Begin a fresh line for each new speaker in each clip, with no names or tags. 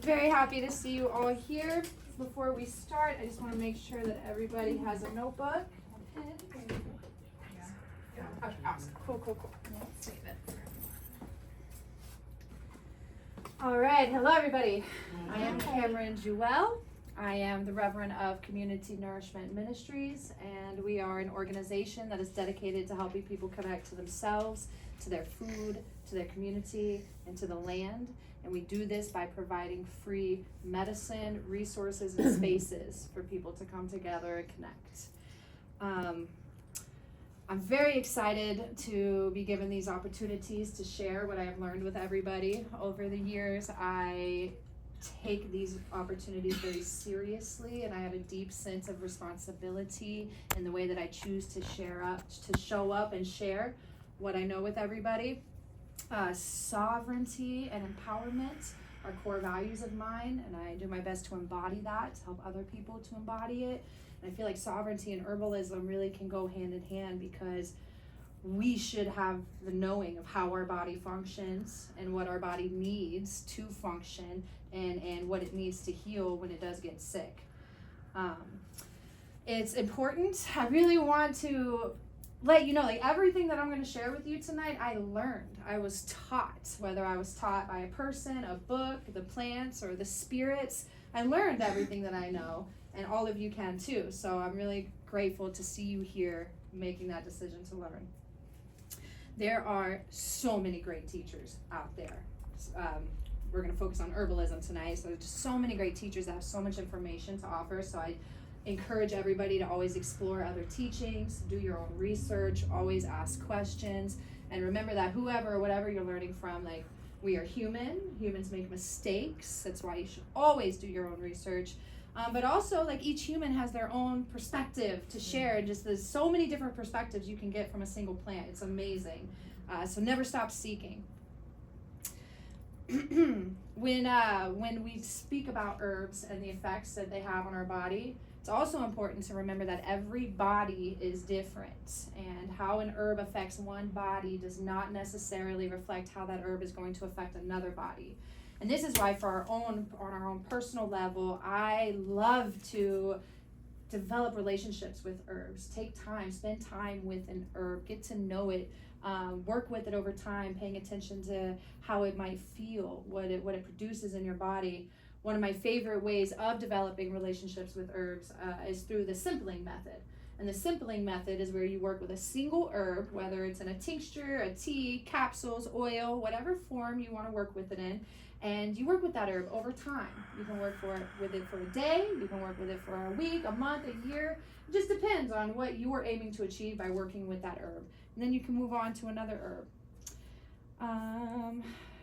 Very happy to see you all here. Before we start, I just want to make sure that everybody has a notebook. Awesome. Cool. Save it. All right, hello everybody. I am Cameron Jewell. I am the Reverend of Community Nourishment Ministries, and we are an organization that is dedicated to helping people connect to themselves, to their food, to their community, and to the land. And we do this by providing free medicine, resources, and spaces for people to come together and connect. I'm very excited to be given these opportunities to share what I have learned with everybody over the years. I take these opportunities very seriously, and I have a deep sense of responsibility in the way that I choose to show up and share what I know with everybody. Sovereignty and empowerment are core values of mine, and I do my best to embody that, to help other people to embody it. And I feel like sovereignty and herbalism really can go hand in hand, because we should have the knowing of how our body functions and what our body needs to function, and what it needs to heal when it does get sick. It's important. I really want to let you know, like, everything that I'm going to share with you tonight, I learned. I was taught, whether I was taught by a person, a book, the plants, or the spirits. I learned everything that I know, and all of you can too. So I'm really grateful to see you here making that decision to learn. There are so many great teachers out there. We're going to focus on herbalism tonight, so there's just so many great teachers that have so much information to offer. So I encourage everybody to always explore other teachings, do your own research, always ask questions, and remember that whoever or whatever you're learning from, like, we are humans make mistakes. That's why you should always do your own research. But also, like, each human has their own perspective to share. Just there's so many different perspectives you can get from a single plant. It's amazing. So never stop seeking. When we speak about herbs and the effects that they have on our body, it's also important to remember that every body is different, and how an herb affects one body does not necessarily reflect how that herb is going to affect another body. And this is why, on our own personal level, I love to develop relationships with herbs. Take time, spend time with an herb, get to know it, work with it over time, paying attention to how it might feel, what it produces in your body. One of my favorite ways of developing relationships with herbs is through the simpling method. And the simpling method is where you work with a single herb, whether it's in a tincture, a tea, capsules, oil, whatever form you want to work with it in. And you work with that herb over time. You can work with it for a day, you can work with it for a week, a month, a year. It just depends on what you are aiming to achieve by working with that herb. And then you can move on to another herb.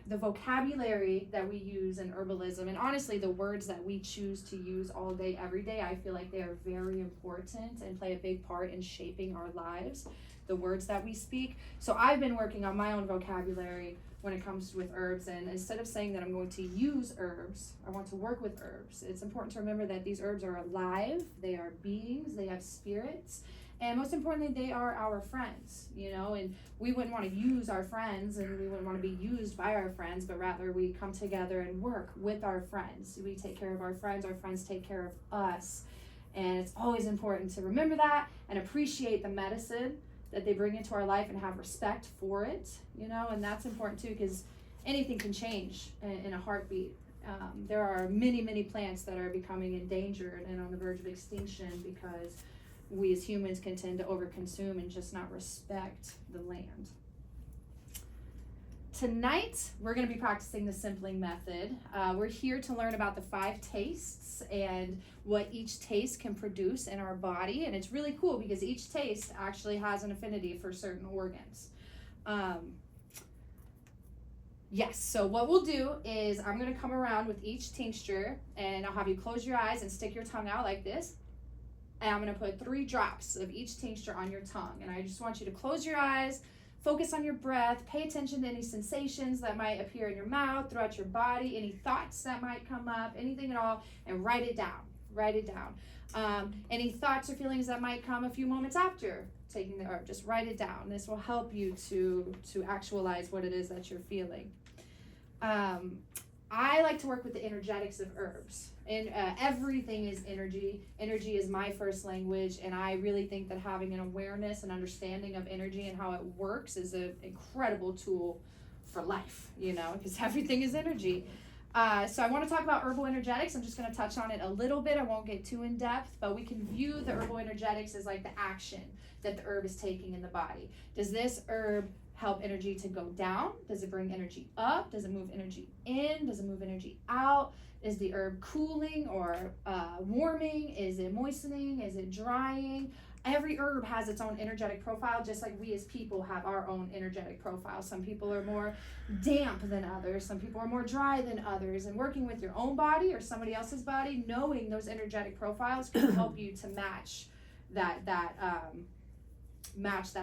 The vocabulary that we use in herbalism, and honestly the words that we choose to use all day, every day, I feel like they are very important and play a big part in shaping our lives, the words that we speak. So I've been working on my own vocabulary when it comes with herbs, and instead of saying that I'm going to use herbs, I want to work with herbs. It's important to remember that these herbs are alive, they are beings, they have spirits, and most importantly, they are our friends, and we wouldn't want to use our friends, and we wouldn't want to be used by our friends, but rather we come together and work with our friends. We take care of our friends take care of us. And it's always important to remember that and appreciate the medicine that they bring into our life and have respect for it, and that's important too, because anything can change in a heartbeat. There are many, many plants that are becoming endangered and on the verge of extinction because we as humans can tend to overconsume and just not respect the land. Tonight, we're going to be practicing the simpling method. We're here to learn about the 5 tastes and what each taste can produce in our body. And it's really cool because each taste actually has an affinity for certain organs. Yes, so what we'll do is I'm going to come around with each tincture, and I'll have you close your eyes and stick your tongue out like this. And I'm going to put 3 drops of each tincture on your tongue. And I just want you to close your eyes, focus on your breath, pay attention to any sensations that might appear in your mouth, throughout your body, any thoughts that might come up, anything at all, and write it down. Write it down. Any thoughts or feelings that might come a few moments after taking the herb, just write it down. This will help you to actualize what it is that you're feeling. I like to work with the energetics of herbs, and everything is energy. Energy is my first language, and I really think that having an awareness and understanding of energy and how it works is an incredible tool for life, because everything is energy. So I want to talk about herbal energetics. I'm just going to touch on it a little bit. I won't get too in depth, but we can view the herbal energetics as like the action that the herb is taking in the body. Does this herb help energy to go down? Does it bring energy up? Does it move energy in? Does it move energy out? Is the herb cooling or warming? Is it moistening? Is it drying? Every herb has its own energetic profile, just like we as people have our own energetic profile. Some people are more damp than others. Some people are more dry than others. And working with your own body or somebody else's body, knowing those energetic profiles can help you to match that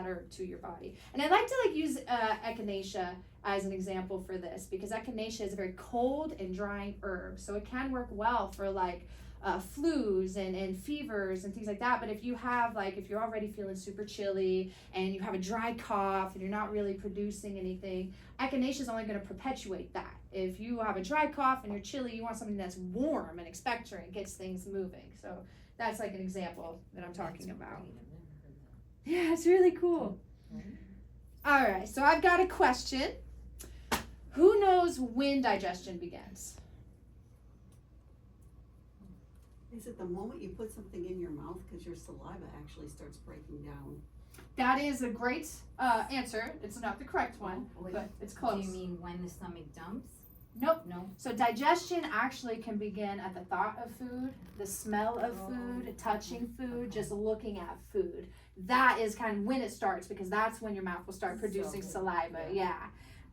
herb to your body. And I like to use echinacea as an example for this, because echinacea is a very cold and drying herb, so it can work well for flus and fevers and things like that. But if you have if you're already feeling super chilly and you have a dry cough and you're not really producing anything, echinacea is only going to perpetuate that. If you have a dry cough and you're chilly, you want something that's warm and expectorant, gets things moving. So that's an example that I'm talking about. Yeah, it's really cool. All right, so I've got a question. Who knows when digestion begins?
Is it the moment you put something in your mouth, because your saliva actually starts breaking down?
That is a great answer. It's not the correct one, but it's close.
Do you mean when the stomach dumps?
Nope.
No.
So digestion actually can begin at the thought of food, the smell of food, touching food, just looking at food. That is kind of when it starts, because that's when your mouth will start producing saliva. Yeah.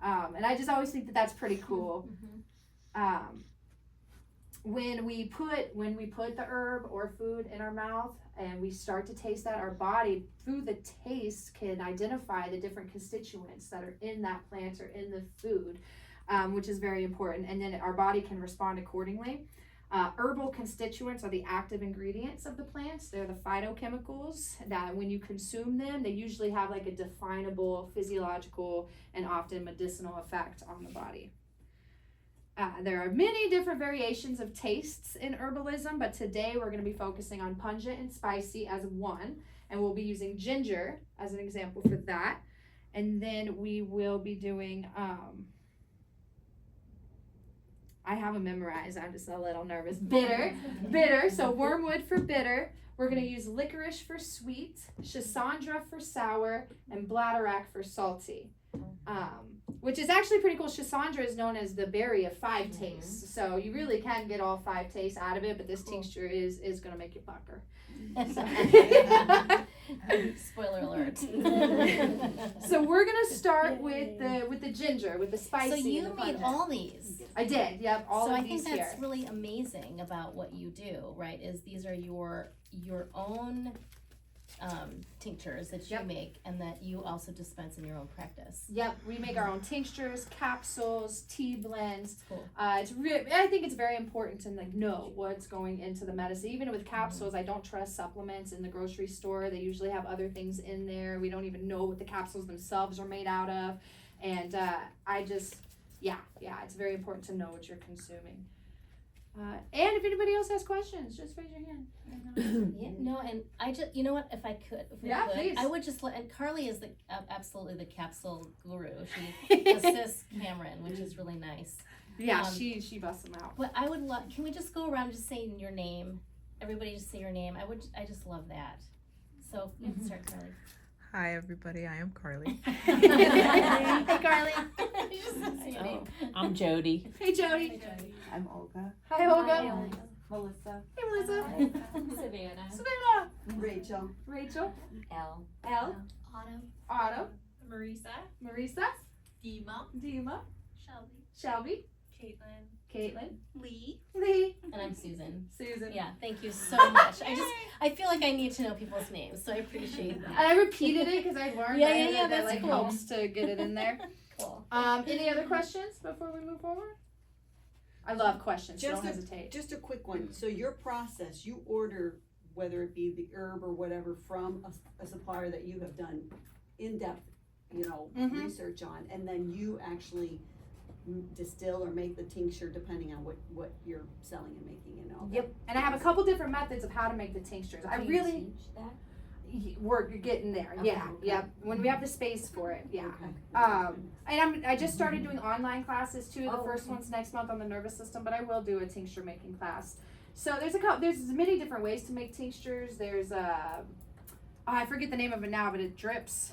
And I just always think that that's pretty cool. When we put the herb or food in our mouth and we start to taste that, our body through the taste can identify the different constituents that are in that plant or in the food, which is very important. And then our body can respond accordingly. Herbal constituents are the active ingredients of the plants. They're the phytochemicals that when you consume them, they usually have a definable physiological and often medicinal effect on the body. There are many different variations of tastes in herbalism, but today we're going to be focusing on pungent and spicy as one, and we'll be using ginger as an example for that. And then we will be doing I have them memorized. I'm just a little nervous. Bitter. So wormwood for bitter. We're going to use licorice for sweet, schisandra for sour, and bladderwrack for salty. Which is actually pretty cool. Schisandra is known as the berry of 5 tastes. So you really can get all 5 tastes out of it, but this tincture is going to make you pucker.
Spoiler alert.
So we're going to start with the ginger, with the spicy.
So you
and the
made
pungent.
all these.
I did. Yep, all of these here.
So I think that's really amazing about what you do, right? Is these are your own tinctures that you make, and that you also dispense in your own practice.
Yep, we make our own tinctures, capsules, tea blends.
Cool.
I think it's very important to know what's going into the medicine. Even with capsules, I don't trust supplements in the grocery store. They usually have other things in there. We don't even know what the capsules themselves are made out of, and it's very important to know what you're consuming. And if anybody else has questions, just raise your hand.
And I just, if I could,
please.
I would just and Carly is absolutely the capsule guru. She assists Cameron, which is really nice.
Yeah, she busts them out.
But I would love, can we just go around and just say your name? Everybody just say your name. I just love that. So you can start, Carly.
Hi everybody, I am Carly.
Hey Carly.
I'm Jody.
Hey Jody.
I'm Olga.
Hi Olga.
Melissa.
Hey Melissa.
Savannah.
Rachel.
Elle.
Otto.
Marisa.
Dima. Shelby. Caitlin.
Lee.
And I'm Susan.
Susan.
Yeah, thank you so much. I feel like I need to know people's names, so I appreciate that.
And I repeated it because I learned that
that's cool.
helps to get it in there.
Cool.
Any other questions before we move forward? I love questions, so don't hesitate.
Just a quick one. So your process, you order, whether it be the herb or whatever, from a supplier that you have done in-depth, research on, and then you actually distill or make the tincture depending on what you're selling and making and all that.
Yep. And I have a couple different methods of how to make the tinctures. I
Do you
really
teach that?
we're getting there.
Okay.
Yeah. Yep. When we have the space for it. Yeah.
Okay.
And I just started doing online classes too. The
Oh,
first
okay.
one's next month on the nervous system, but I will do a tincture making class. So there's many different ways to make tinctures. There's I forget the name of it now, but it drips,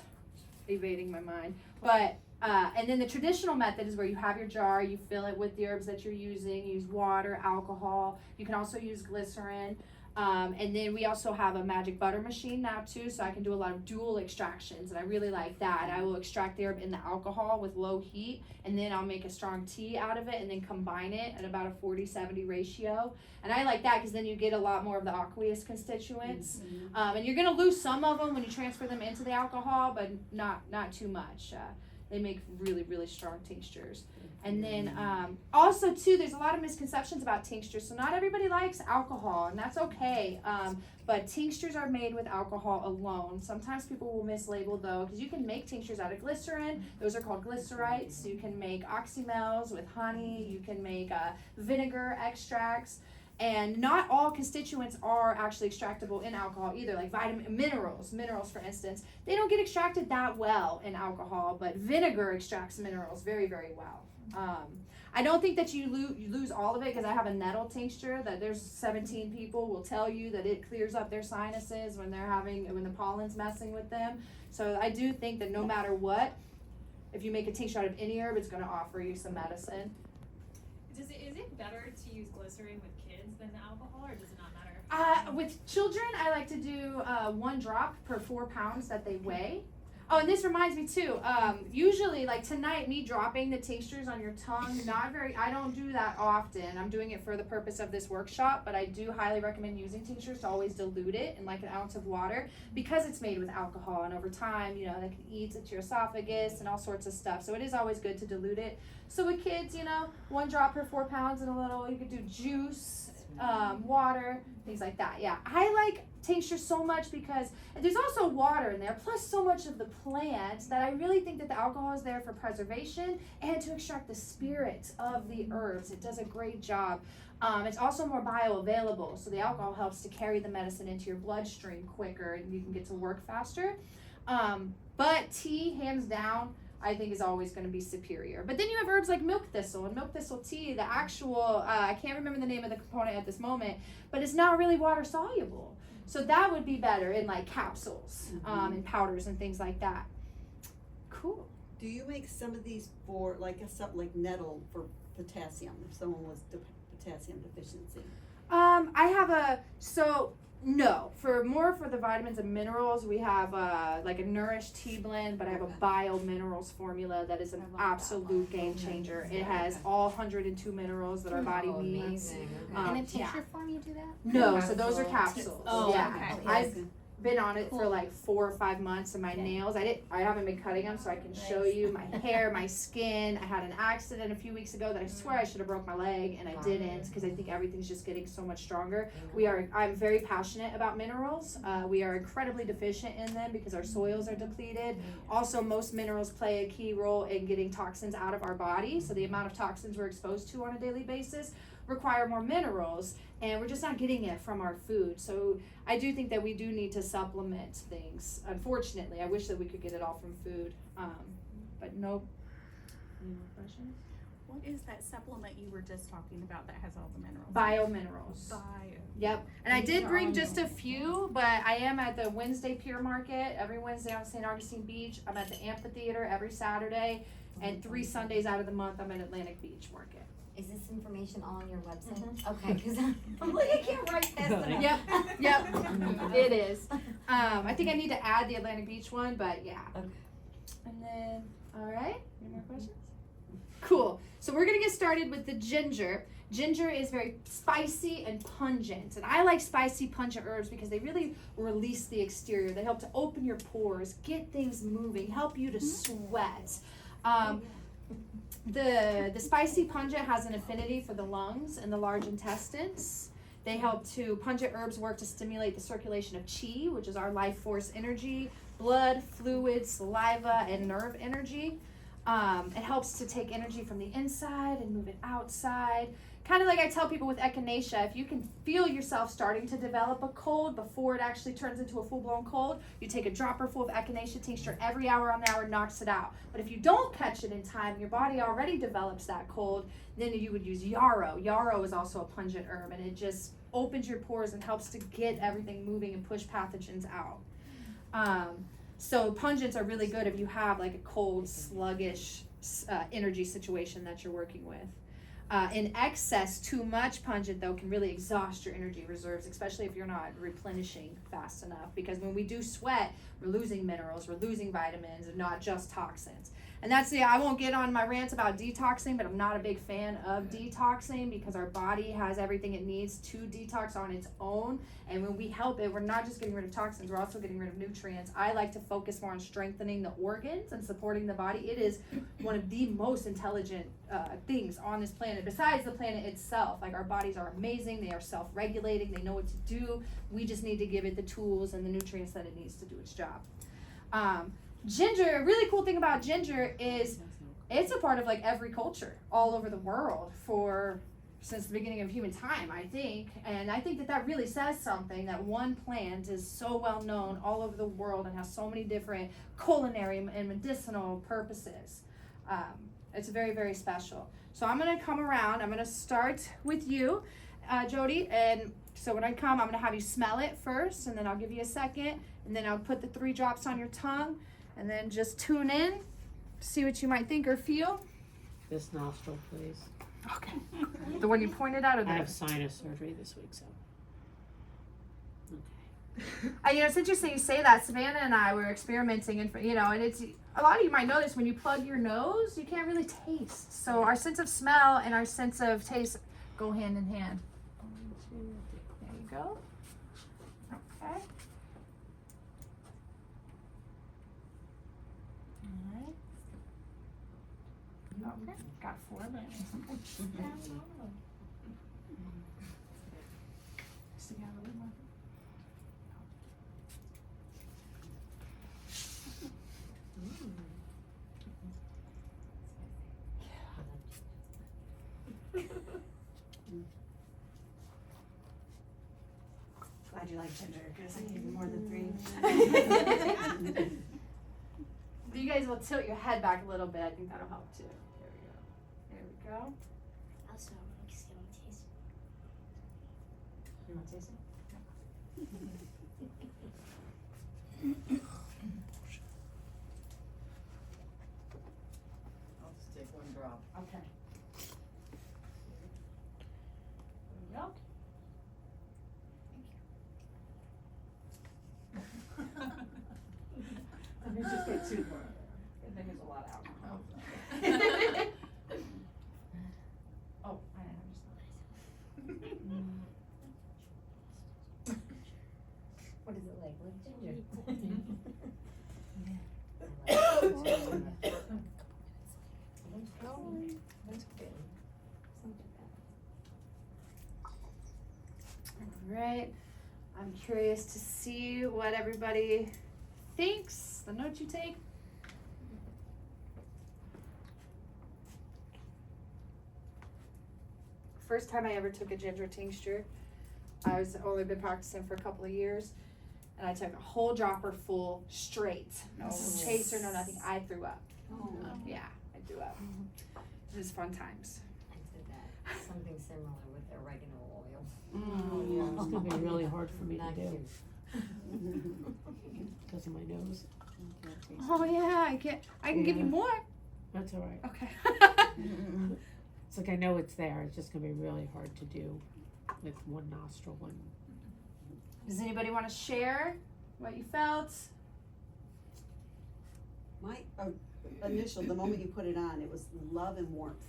evading my mind. But and then the traditional method is where you have your jar, you fill it with the herbs that you're using, you use water, alcohol. You can also use glycerin. And then we also have a magic butter machine now too, so I can do a lot of dual extractions, and I really like that. I will extract the herb in the alcohol with low heat, and then I'll make a strong tea out of it, and then combine it at about a 40-70 ratio. And I like that because then you get a lot more of the aqueous constituents. And you're gonna lose some of them when you transfer them into the alcohol, but not too much. They make really, really strong tinctures. And then also too, there's a lot of misconceptions about tinctures. So not everybody likes alcohol, and that's okay. But tinctures are made with alcohol alone. Sometimes people will mislabel though, because you can make tinctures out of glycerin. Those are called glycerites. You can make oxymels with honey. You can make vinegar extracts. And not all constituents are actually extractable in alcohol either, like minerals for instance. They don't get extracted that well in alcohol, but vinegar extracts minerals very, very well. I don't think that you lose all of it, because I have a nettle tincture that there's 17 people will tell you that it clears up their sinuses when the pollen's messing with them. So I do think that no matter what, if you make a tincture out of any herb, it's going to offer you some medicine.
Is it better to use glycerin with kids than the alcohol, or does it not matter?
With children, I like to do 1 drop per 4 pounds that they weigh. Oh, and this reminds me too, usually like tonight, me dropping the tinctures on your tongue, I don't do that often. I'm doing it for the purpose of this workshop, but I do highly recommend using tinctures to always dilute it in like an ounce of water, because it's made with alcohol, and over time, that can eat into your esophagus and all sorts of stuff. So it is always good to dilute it. So with kids, 1 drop per 4 pounds and a little, you could do juice, water, things like that. Yeah, I like tincture so much because there's also water in there, plus so much of the plant, that I really think that the alcohol is there for preservation and to extract the spirit of the herbs. It does a great job. It's also more bioavailable, so the alcohol helps to carry the medicine into your bloodstream quicker, and you can get to work faster. But tea, hands down, I think is always going to be superior. But then you have herbs like milk thistle and milk thistle tea. The actual, I can't remember the name of the component at this moment, but it's not really water soluble. So that would be better in like capsules, and powders and things like that. Cool.
Do you make some of these for like nettle for potassium, if someone was potassium deficiency?
I have no, for the vitamins and minerals, we have like a Nourish tea blend, but I have a bio minerals formula that is an absolute game changer. It has all 102 minerals that our body needs.
amazing.
In a tincture form, you do that?
No, so those are capsules.
Oh,
yeah.
okay.
I've been on it for like 4 or 5 months, and my nails, I haven't been cutting them, so I can show you my hair, my skin. I had an accident a few weeks ago that I swear I should have broke my leg, and I didn't, because I think everything's just getting so much stronger. I'm very passionate about minerals. We are incredibly deficient in them because our soils are depleted. Also, most minerals play a key role in getting toxins out of our body, so the amount of toxins we're exposed to on a daily basis require more minerals, and we're just not getting it from our food. So I do think that we do need to supplement things. Unfortunately, I wish that we could get it all from food, but nope. Any more questions?
What is that supplement you were just talking about that has all the minerals?
Biominerals.
Bio.
Yep. And I did bring just a few, but I am at the Wednesday Pier Market every Wednesday on St. Augustine Beach. I'm at the amphitheater every Saturday, and 3 Sundays out of the month I'm at Atlantic Beach Market.
Is this information all on your website? Okay, because I'm like, I can't write fast enough.
Yep, it is. I think I need to add the Atlantic Beach one, but yeah.
Okay.
And then, all right, any more questions? Cool. So we're gonna get started with the ginger. Ginger is very spicy and pungent, and I like spicy, pungent herbs because they really release the exterior. They help to open your pores, get things moving, help you to sweat. The spicy pungent has an affinity for the lungs and the large intestines. Pungent herbs work to stimulate the circulation of chi, which is our life force energy, blood, fluid, saliva, and nerve energy. It helps to take energy from the inside and move it outside. Kind of like I tell people with echinacea, if you can feel yourself starting to develop a cold before it actually turns into a full-blown cold, you take a dropper full of echinacea tincture every hour on the hour, knocks it out. But if you don't catch it in time, your body already develops that cold, then you would use yarrow. Yarrow is also a pungent herb, and it just opens your pores and helps to get everything moving and push pathogens out. So pungents are really good if you have like a cold, sluggish energy situation that you're working with. In excess, too much pungent though can really exhaust your energy reserves, especially if you're not replenishing fast enough, because when we do sweat, we're losing minerals, we're losing vitamins, and not just toxins. And that's I won't get on my rants about detoxing, but I'm not a big fan of detoxing because our body has everything it needs to detox on its own. And when we help it, we're not just getting rid of toxins, we're also getting rid of nutrients. I like to focus more on strengthening the organs and supporting the body. It is one of the most intelligent things on this planet, besides the planet itself. Like, our bodies are amazing, they are self-regulating, they know what to do. We just need to give it the tools and the nutrients that it needs to do its job. Ginger, a really cool thing about ginger is it's a part of like every culture all over the world since the beginning of human time, I think. And I think that really says something, that one plant is so well known all over the world and has so many different culinary and medicinal purposes. It's very, very special. So I'm going to come around. I'm going to start with you, Jody. And so when I come, I'm going to have you smell it first, and then I'll give you a second, and then I'll put the 3 drops on your tongue, and then just tune in, see what you might think or feel.
This nostril, please.
Okay. The one you pointed out, or
I have
the?
sinus surgery this week, so. Okay.
It's interesting you say that. Savannah and I were experimenting, and and it's a lot of you might know this. When you plug your nose, you can't really taste. So our sense of smell and our sense of taste go hand in hand. There you go. Okay. Okay, got 4 minutes. Stick out a little more.
Glad you like ginger, because I gave you more than 3.
You guys will tilt your head back a little bit. I think that'll help too. There we go.
Also, I just want to taste.
You want to taste it?
I'll just take 1 drop.
Okay. There we go.
Let me just get 2 more.
I think there's a lot of alcohol. Oh, I understand.
What is it like? Ginger.
Alright, I'm curious to see what everybody thinks, the notes you take. First time I ever took a ginger tincture, I was only been practicing for a couple of years, and I took a whole dropper full straight. No chaser, no nothing. I threw up.
Oh.
Yeah, I threw up. It was fun times.
I did that. Something similar with oregano oil.
Oh, yeah, it's gonna be really hard for me to
Not
do
cute.
because of my nose.
Oh yeah, I can give you
Yeah.
more.
That's all right.
Okay.
It's like I know it's there. It's just gonna be really hard to do with 1 nostril.
Does anybody want to share what you felt?
My initial, the moment you put it on, it was love and warmth.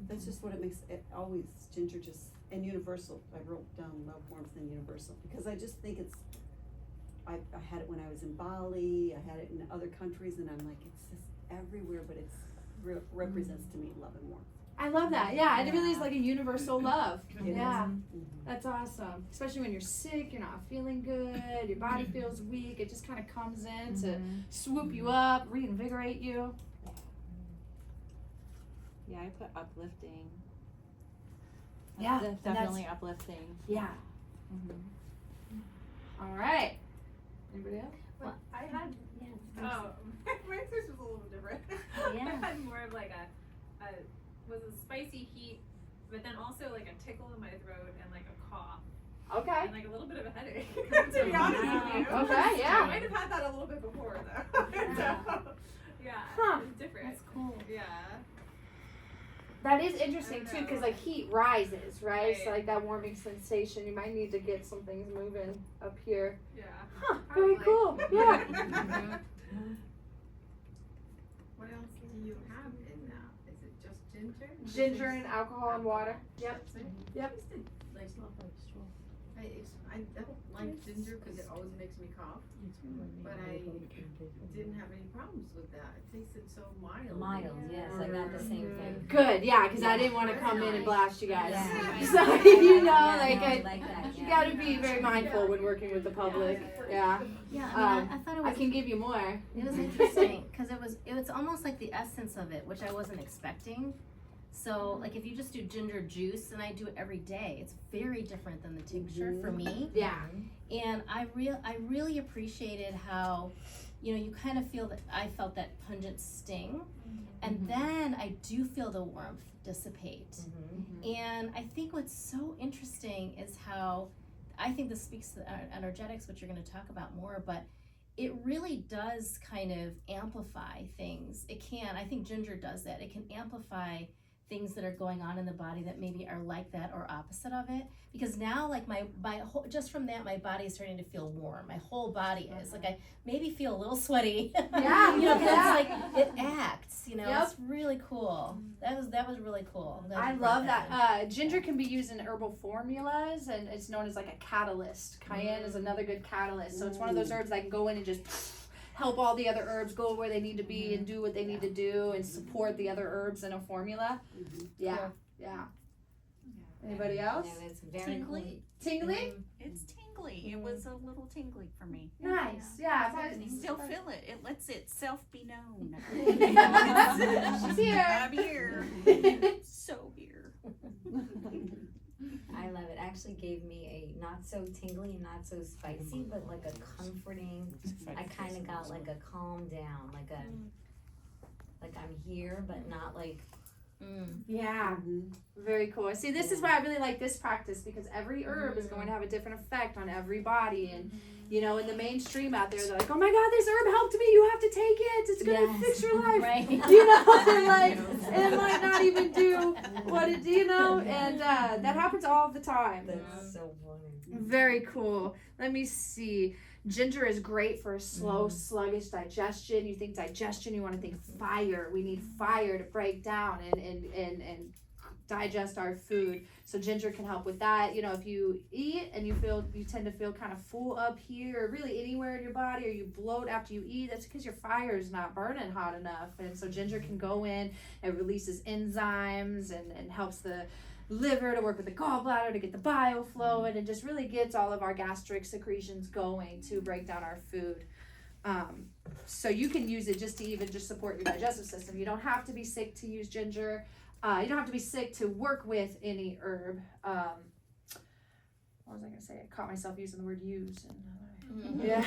That's just what it makes it always, ginger just, and universal. I wrote down love, warmth, and universal, because I just think it's, I had it when I was in Bali, I had it in other countries, and I'm like, it's just everywhere, but it's represents to me love and warmth.
I love that. Yeah, it really is like a universal love.
It is.
Yeah,
Mhm.
that's awesome. Especially when you're sick, you're not feeling good, your body feels weak. It just kind of comes in to swoop you up, reinvigorate you.
Yeah, I put uplifting.
Yeah, and that's-
Definitely uplifting.
Yeah. All right. Anybody else?
Well,
I had,
yeah.
my answers was a little different.
Yeah.
I had more of like was a spicy heat, but then also like a tickle in my throat and like a cough.
Okay.
And like a little bit of a headache, to be honest with you.
Okay, yeah.
I might have had that a little bit before though. So, yeah,
Huh.
it's different.
That's cool.
Yeah.
That is interesting
I
too,
know.
because like heat rises, right? So
Right.
like that warming sensation, you might need to get some things moving up here.
Yeah.
Huh, very cool. Yeah.
What else do you have in that? Is it just ginger?
Ginger and alcohol and water. Yep.
That's it?
Yep.
Like, I don't like ginger because it always makes me cough, but I didn't have any problems with that. It tasted so mild.
Mild, yes, I got the same thing.
Good, yeah, because I didn't want to come in and blast you guys.
Yeah.
So you know,
Yeah,
like
no, I
I,
like that,
you
yeah.
got to be very mindful when working with the public. Yeah.
Yeah, I mean, I thought it
I
was,
can give you more.
it was interesting, cause it was almost like the essence of it, which I wasn't expecting. So, like, if you just do ginger juice, and I do it every day, it's very different than the tincture for me.
Yeah.
And I really appreciated how, you know, you kind of feel that, I felt that pungent sting, and then I do feel the warmth dissipate. And I think what's so interesting is how, I think this speaks to the energetics, which you're gonna talk about more, but it really does kind of amplify things. It can, I think ginger does that. It can amplify things that are going on in the body that maybe are like that or opposite of it. Because now, like my whole, just from that, my body is starting to feel warm. My whole body is. Like I maybe feel a little sweaty.
Yeah,
you know, 'cause
yeah.
it's like, it acts, you know,
Yep.
it's really cool. That was really cool. I'm glad
I
you brought
love that.
in.
Ginger can be used in herbal formulas, and it's known as like a catalyst. Cayenne is another good catalyst. So it's one of those herbs that can go in and just help all the other herbs go where they need to be and do what they need to do and support the other herbs in a formula. Yeah, yeah. Anybody else?
No, it's very
Tingly.
Tingly?
It's tingly. It was a little tingly for me.
Nice. Yeah.
I can still feel it. It lets itself be known.
She's here.
I'm here. So here.
I love it. Actually gave me a not so tingly and not so spicy, but like a comforting. I kind of got like a calm down, like I'm here, but not like.
Yeah, very cool. See, this is why I really like this practice, because every herb is going to have a different effect on every body. And, you know, in the mainstream out there, they're like, oh my God, this herb helped me. You have to take it. It's going to fix your life.
Right.
You know, and like, it might not even do what it, you know, and that happens all the time.
That's so funny.
Very cool. Let me see. Ginger is great for slow, sluggish digestion. You think digestion, you want to think fire. We need fire to break down and digest our food. So ginger can help with that. You know, if you eat and you tend to feel kind of full up here, or really anywhere in your body, or you bloat after you eat, that's because your fire is not burning hot enough. And so ginger can go in, it releases enzymes and helps the liver to work with the gallbladder to get the bile flowing, and just really gets all of our gastric secretions going to break down our food. So you can use it just to even just support your digestive system. You don't have to be sick to use ginger. You don't have to be sick to work with any herb. What was I going to say? I caught myself using the word use. Yeah.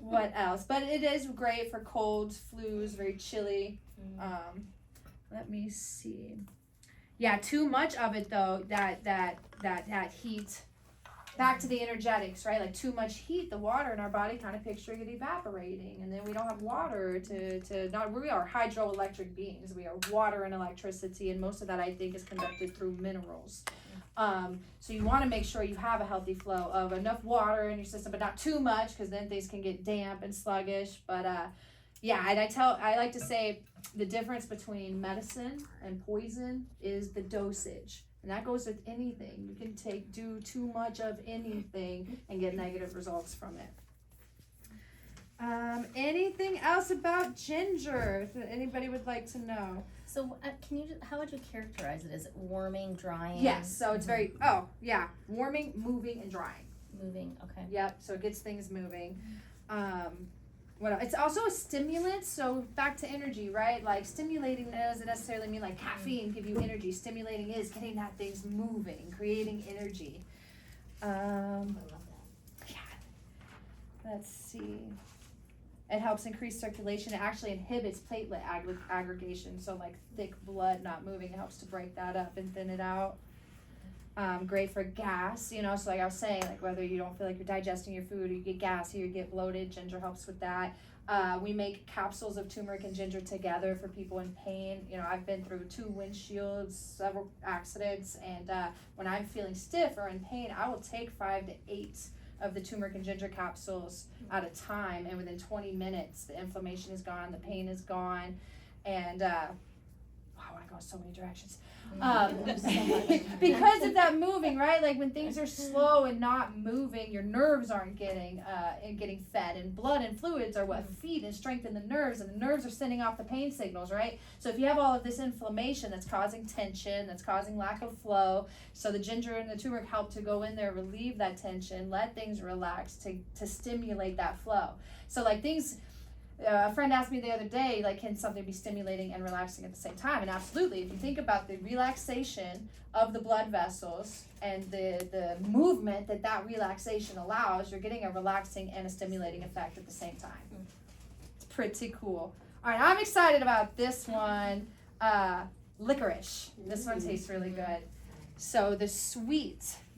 What else? But it is great for colds, flus, very chilly. Let me see. Yeah, too much of it though, that heat. Back to the energetics, right? Like too much heat, the water in our body kind of picturing it evaporating, and then we don't have water to not. We are hydroelectric beings. We are water and electricity, and most of that I think is conducted through minerals. So you want to make sure you have a healthy flow of enough water in your system, but not too much, because then things can get damp and sluggish. But yeah, and I like to say the difference between medicine and poison is the dosage. And that goes with anything. You can do too much of anything and get negative results from it. Anything else about ginger that anybody would like to know?
So how would you characterize it? Is it warming, drying?
Yes, so it's very, warming, moving, and drying.
Moving, okay.
Yep, so it gets things moving. It's also a stimulant, so back to energy, right? Like stimulating doesn't necessarily mean like caffeine give you energy. Stimulating is getting that things moving, creating energy.
I love that.
Yeah. Let's see. It helps increase circulation. It actually inhibits platelet aggregation, so like thick blood not moving, it helps to break that up and thin it out. Great for gas, you know, so like I was saying, like whether you don't feel like you're digesting your food or you get gassy or you get bloated, ginger helps with that. We make capsules of turmeric and ginger together for people in pain. You know, I've been through 2 windshields, several accidents, and when I'm feeling stiff or in pain, I will take 5 to 8 of the turmeric and ginger capsules at a time, and within 20 minutes, the inflammation is gone, the pain is gone, and wow, I want to go in so many directions. Because of that moving, right? Like when things are slow and not moving, your nerves aren't getting fed, and blood and fluids are what feed and strengthen the nerves, and the nerves are sending off the pain signals, right? So if you have all of this inflammation that's causing tension, that's causing lack of flow, so the ginger and the turmeric help to go in there, relieve that tension, let things relax to stimulate that flow. So like things. A friend asked me the other day, like, can something be stimulating and relaxing at the same time? And absolutely, if you think about the relaxation of the blood vessels and the movement that relaxation allows, you're getting a relaxing and a stimulating effect at the same time. It's pretty cool. All right, I'm excited about this one. Licorice. This one tastes really good. So the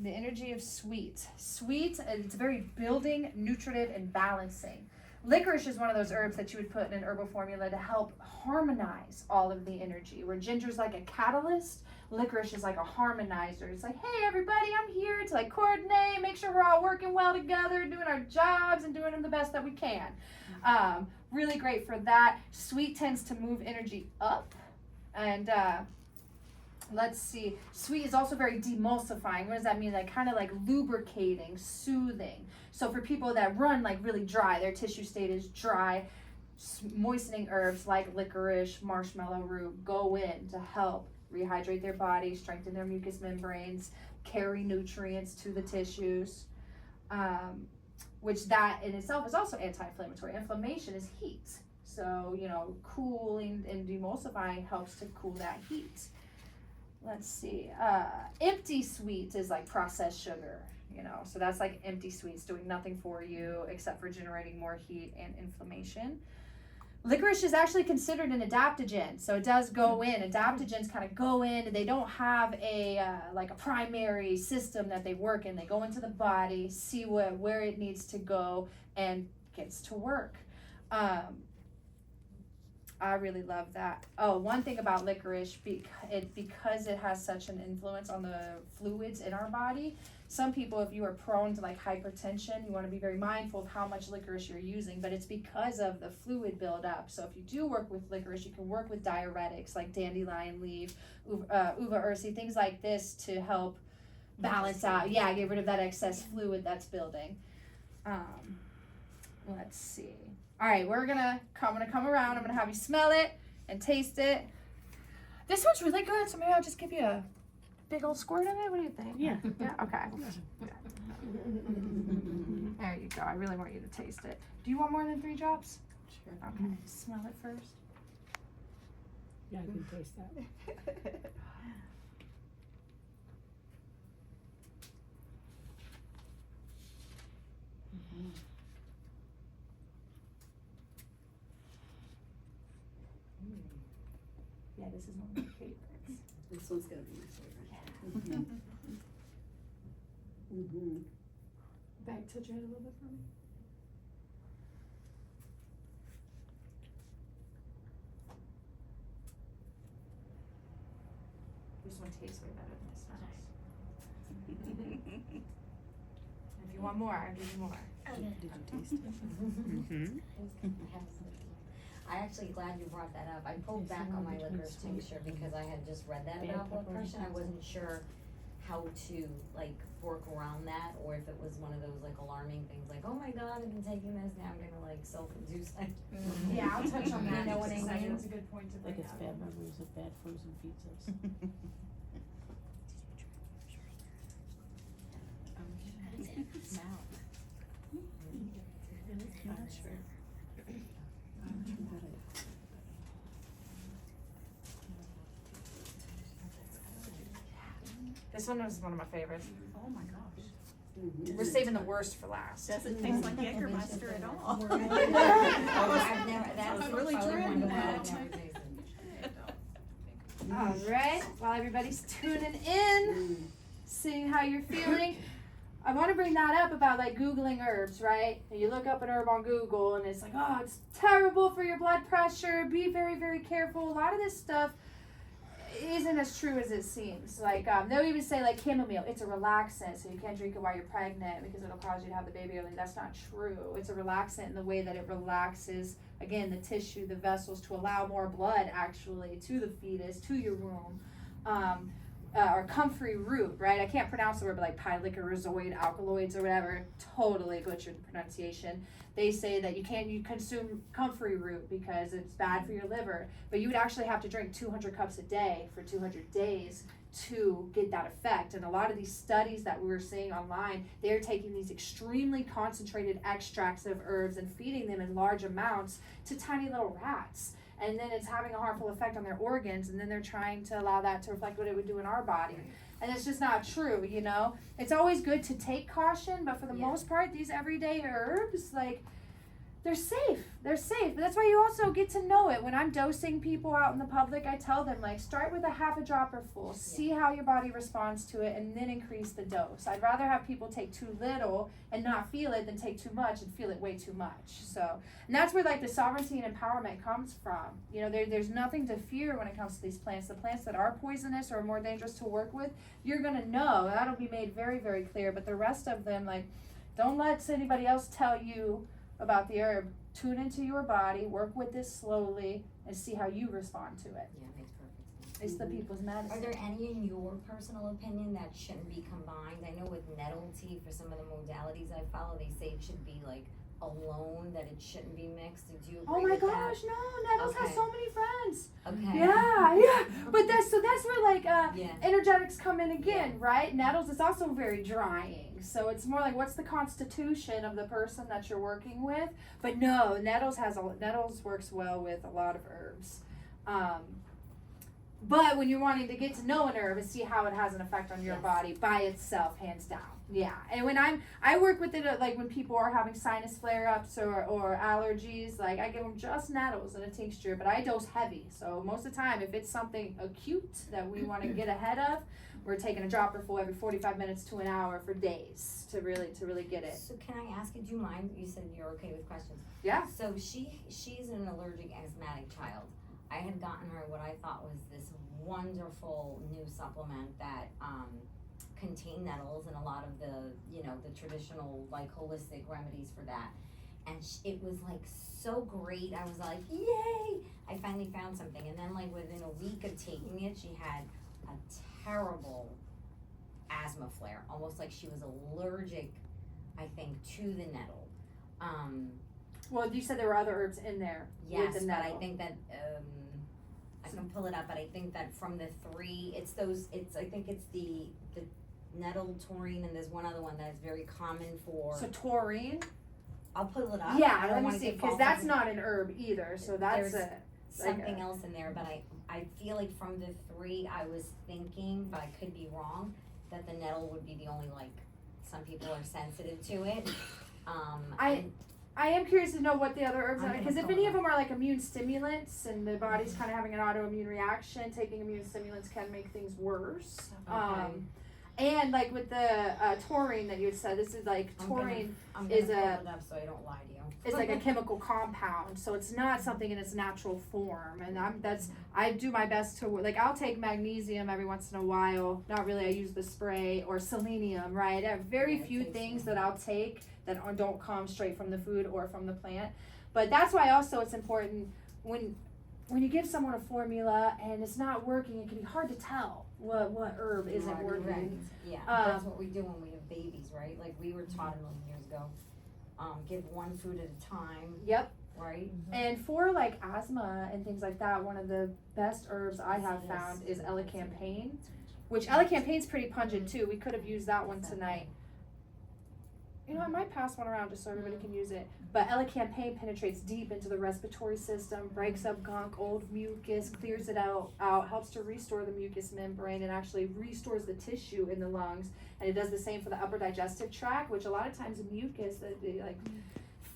energy of sweet. Sweet, it's very building, nutritive, and balancing. Licorice is one of those herbs that you would put in an herbal formula to help harmonize all of the energy. Where ginger's like a catalyst, licorice is like a harmonizer. It's like, hey everybody, I'm here to like coordinate, make sure we're all working well together, doing our jobs and doing them the best that we can. Really great for that. Sweet tends to move energy up, and let's see. Sweet is also very demulsifying. What does that mean? Like kind of like lubricating, soothing. So for people that run like really dry, their tissue state is dry, moistening herbs like licorice, marshmallow root go in to help rehydrate their body, strengthen their mucous membranes, carry nutrients to the tissues, which that in itself is also anti-inflammatory. Inflammation is heat. So, you know, cooling and demulsifying helps to cool that heat. Let's see, empty sweets is like processed sugar, you know, so that's like empty sweets doing nothing for you except for generating more heat and inflammation. Licorice is actually considered an adaptogen, so it does go in. Adaptogens kind of go in, and they don't have a like a primary system that they work in. They go into the body, see where it needs to go, and gets to work. I really love that. Oh, one thing about licorice, because it has such an influence on the fluids in our body, some people, if you are prone to like hypertension, you want to be very mindful of how much licorice you're using, but it's because of the fluid buildup. So if you do work with licorice, you can work with diuretics like dandelion leaf, uva ursi, things like this to help balance out, get rid of that excess fluid that's building. Let's see. All right, I'm gonna come around. I'm gonna have you smell it and taste it. This one's really good, so maybe I'll just give you a big old squirt of it. What do you think?
Yeah.
Yeah. Okay. There you go. I really want you to taste it. Do you want more than 3 drops?
Sure.
Okay. Smell it first.
Yeah, I can taste that.
Yeah, this is one of my favorites.
This one's gonna be my favorite.
Back to your head a little bit for me. This one tastes way better than it smells. If you want more, I'll give you more.
Did you taste it?
I actually glad you brought that up. I pulled back on my licorice tincture because I had just read that about blood pressure. I wasn't sure how to like work around that, or if it was one of those like alarming things like, oh my god, I've been taking this, now I'm gonna like self-induce like
Yeah, I'll touch on that.
You know what I mean?
That's a good point to bring
Like it's
up.
bad memories of bad frozen pizzas.
This one was one of my favorites.
Oh my gosh.
Mhm.
We're saving the worst for last.
Doesn't taste like Jägermeister at all.
I've never, that's
I'm really
probably
trying
one of the
that.
ones I've never tasted.
All right, while everybody's tuning in, seeing how you're feeling, I want to bring that up about like Googling herbs, right? And you look up an herb on Google and it's like, oh, it's terrible for your blood pressure. Be very, very careful. A lot of this stuff isn't as true as it seems. Like they'll even say like chamomile, it's a relaxant, so you can't drink it while you're pregnant because it'll cause you to have the baby early. That's not true. It's a relaxant in the way that it relaxes, again, the tissue, the vessels, to allow more blood actually to the fetus, to your womb. Or comfrey root, right? I can't pronounce the word, but like pylykorozoid alkaloids or whatever. Totally butchered the pronunciation. They say that you consume comfrey root because it's bad for your liver, but you would actually have to drink 200 cups a day for 200 days to get that effect. And a lot of these studies that we were seeing online, they're taking these extremely concentrated extracts of herbs and feeding them in large amounts to tiny little rats. And then it's having a harmful effect on their organs, and then they're trying to allow that to reflect what it would do in our body. And it's just not true, you know? It's always good to take caution, but for the most part, these everyday herbs, like, they're safe. They're safe. But that's why you also get to know it. When I'm dosing people out in the public, I tell them, like, start with a half a dropper full. See how your body responds to it, and then increase the dose. I'd rather have people take too little and not feel it than take too much and feel it way too much. So, and that's where, like, the sovereignty and empowerment comes from. You know, there's nothing to fear when it comes to these plants. The plants that are poisonous or more dangerous to work with, you're going to know. That'll be made very, very clear. But the rest of them, like, don't let anybody else tell you about the herb. Tune into your body, work with this slowly, and see how you respond to it.
Yeah, makes perfect sense.
It's the people's medicine.
Are there any in your personal opinion that shouldn't be combined? I know with nettle tea, for some of the modalities I follow, they say it should be like alone, that it shouldn't be mixed. Did you agree
Oh my
with
gosh, no, Nettles has
Okay.
so many friends.
that? Okay.
Yeah. But that's where like
Yeah.
energetics come in again, right? Nettles is also very drying. So it's more like what's the constitution of the person that you're working with? But no, Nettles works well with a lot of herbs. But when you're wanting to get to know an herb and see how it has an effect on your
Yes.
body by itself, hands down. Yeah. And when I work with it, like when people are having sinus flare-ups or allergies, like I give them just nettles in a tincture, but I dose heavy. So most of the time, if it's something acute that we want to get ahead of, we're taking a dropper full every 45 minutes to an hour for days to really get it.
So can I ask you, do you mind, you said you're okay with questions.
Yeah.
So she's an allergic asthmatic child. I had gotten her what I thought was this wonderful new supplement that contained nettles and a lot of the, you know, the traditional like holistic remedies for that. And it was like so great. I was like, yay! I finally found something. And then like within a week of taking it, she had a terrible asthma flare, almost like she was allergic, I think, to the nettle.
Well, you said there were other herbs in there.
Yes,
with the
but I
nettle.
think that I can pull it up, but I think that from the three, I think it's the nettle, taurine, and there's one other one that is very common for.
So taurine.
I'll pull it up.
Yeah,
I don't
let me
wanna
see,
get
because
false
that's
information.
not an herb either. So that's
There's
it.
Something else in there, but I feel like from the three, I was thinking, but I could be wrong, that the nettle would be the only, like, some people are sensitive to it.
I am curious to know what the other herbs
I'm
are,
gonna
because if
pull
any
it
of them are like immune stimulants and the body's kind of having an autoimmune reaction, taking immune stimulants can make things worse.
Okay.
And like with the taurine that you had said, this is like taurine
I'm
is
gonna
a-
pull it up so I don't lie to you.
is like a chemical compound, so it's not something in its natural form. And I do my best to like I'll take magnesium every once in a while. Not really. I use the spray or selenium. Right. I have very
Yeah, it
few
takes
things
some.
that I'll take that don't come straight from the food or from the plant. But that's why also it's important when you give someone a formula and it's not working, it can be hard to tell what herb isn't
Right,
working.
correct. Yeah, that's what we do when we have babies, right? Like we were taught a million years ago, give one food at a time,
Yep.
right?
And for like asthma and things like that, one of the best herbs I have found is elecampane, which elecampane's pretty pungent too. We could have used that one tonight. You know, I might pass one around just so everybody can use it. But elecampane penetrates deep into the respiratory system, breaks up gunk, old mucus, clears it out, helps to restore the mucous membrane, and actually restores the tissue in the lungs. And it does the same for the upper digestive tract, which a lot of times mucus, like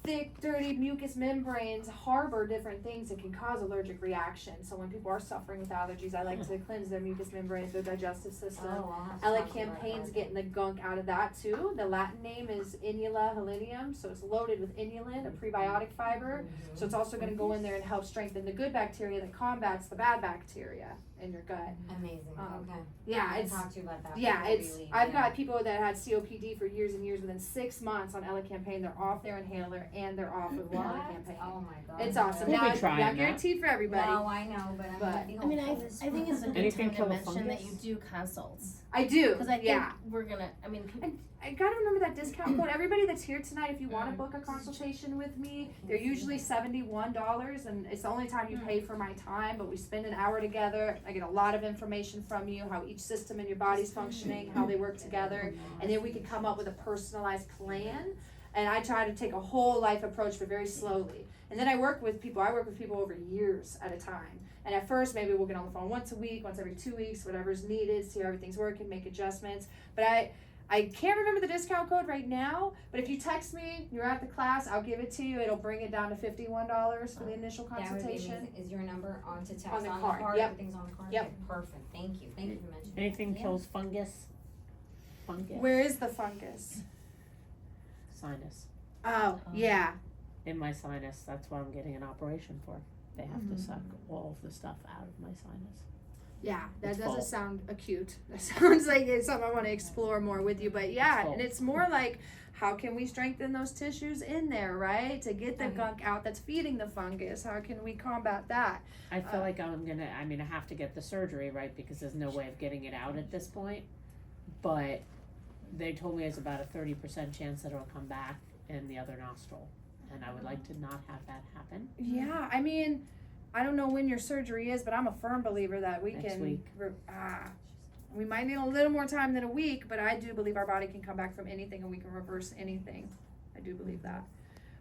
thick, dirty mucous membranes harbor different things that can cause allergic reactions. So when people are suffering with allergies, I like to cleanse their mucous membranes, their digestive system. Elecampane's getting the gunk out of that too. The Latin name is Inula helinum, so it's loaded with inulin, a prebiotic fiber. So it's also going to go in there and help strengthen the good bacteria that combats the bad bacteria in your gut.
Amazing. Okay.
Yeah,
I
it's
talked to you about that.
yeah,
before
it's
we leave,
I've got people that had COPD for years and years. Within 6 months on elecampane, they're off their inhaler and they're off of elecampane.
Oh my god.
It's awesome.
We'll
Now,
be
it's
trying
not
that.
guaranteed for everybody.
No, I know, but I'm
But-
gonna be
I mean, I
hopeful this
think it's a good
Anything
time to
kill a
mention that
fungus?
you do consults.
I do.
Because I think
yeah.
we're gonna, I mean, people,
I gotta remember that discount code. Everybody that's here tonight, if you want to book a consultation with me, they're usually $71, and it's the only time you pay for my time. But we spend an hour together. I get a lot of information from you, how each system in your body's functioning, how they work together, and then we can come up with a personalized plan. And I try to take a whole life approach, but very slowly. And then I work with people over years at a time. And at first, maybe we'll get on the phone once a week, once every 2 weeks, whatever's needed, see how everything's working, make adjustments. But I can't remember the discount code right now, but if you text me, you're at the class, I'll give it to you. It'll bring it down to $51 for the initial
That would be
consultation.
amazing. Is your number on to text
On the
on
card,
the card?
yep.
Everything's on the card?
Yep.
Okay, perfect. Thank you. Thank you for mentioning
Anything
that.
kills fungus? Fungus.
Where is the fungus?
Sinus.
Oh, yeah.
In my sinus, that's what I'm getting an operation for. They have to suck all of the stuff out of my sinus.
Yeah, that
It's
doesn't
full.
sound acute. That sounds like it's something I want to explore more with you. But yeah,
full.
and it's more like, how can we strengthen those tissues in there, right? To get the gunk out that's feeding the fungus. How can we combat that?
I feel like I have to get the surgery, right, because there's no way of getting it out at this point. But they told me there's about a 30% chance that it'll come back in the other nostril. And I would like to not have that happen.
Yeah, I mean, I don't know when your surgery is, but I'm a firm believer that we
Next
can.
week.
We might need a little more time than a week, but I do believe our body can come back from anything and we can reverse anything. I do believe that.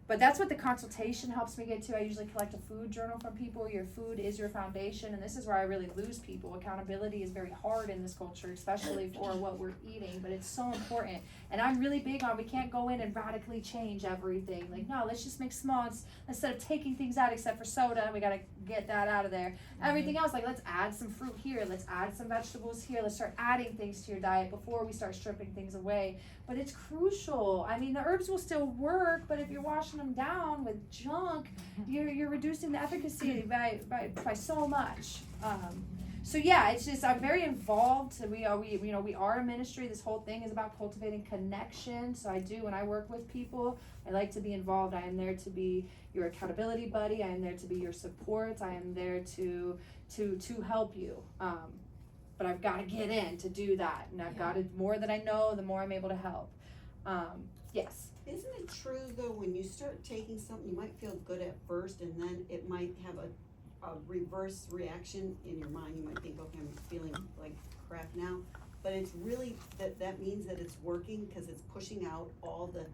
But that's what the consultation helps me get to. I usually collect a food journal from people. Your food is your foundation, and this is where I really lose people. Accountability is very hard in this culture, especially for what we're eating, but it's so important. And I'm really big on, we can't go in and radically change everything. Like, no, let's just make small, instead of taking things out except for soda, we gotta get that out of there. Everything else, like, let's add some fruit here, let's add some vegetables here, let's start adding things to your diet before we start stripping things away. But it's crucial. I mean, the herbs will still work, but if you're washing them down with junk, you're reducing the efficacy by so much. So yeah, it's just, I'm very involved. We are a ministry. This whole thing is about cultivating connection. So I do, when I work with people, I like to be involved. I am there to be your accountability buddy. I am there to be your support. I am there to help you. But I've got to get in to do that, and I've got to, the more that I know, the more I'm able to help. Yes.
Isn't it true though, when you start taking something, you might feel good at first, and then it might have a reverse reaction in your mind. You might think, okay, I'm feeling like crap now, but it's really that means that it's working because it's pushing out all the.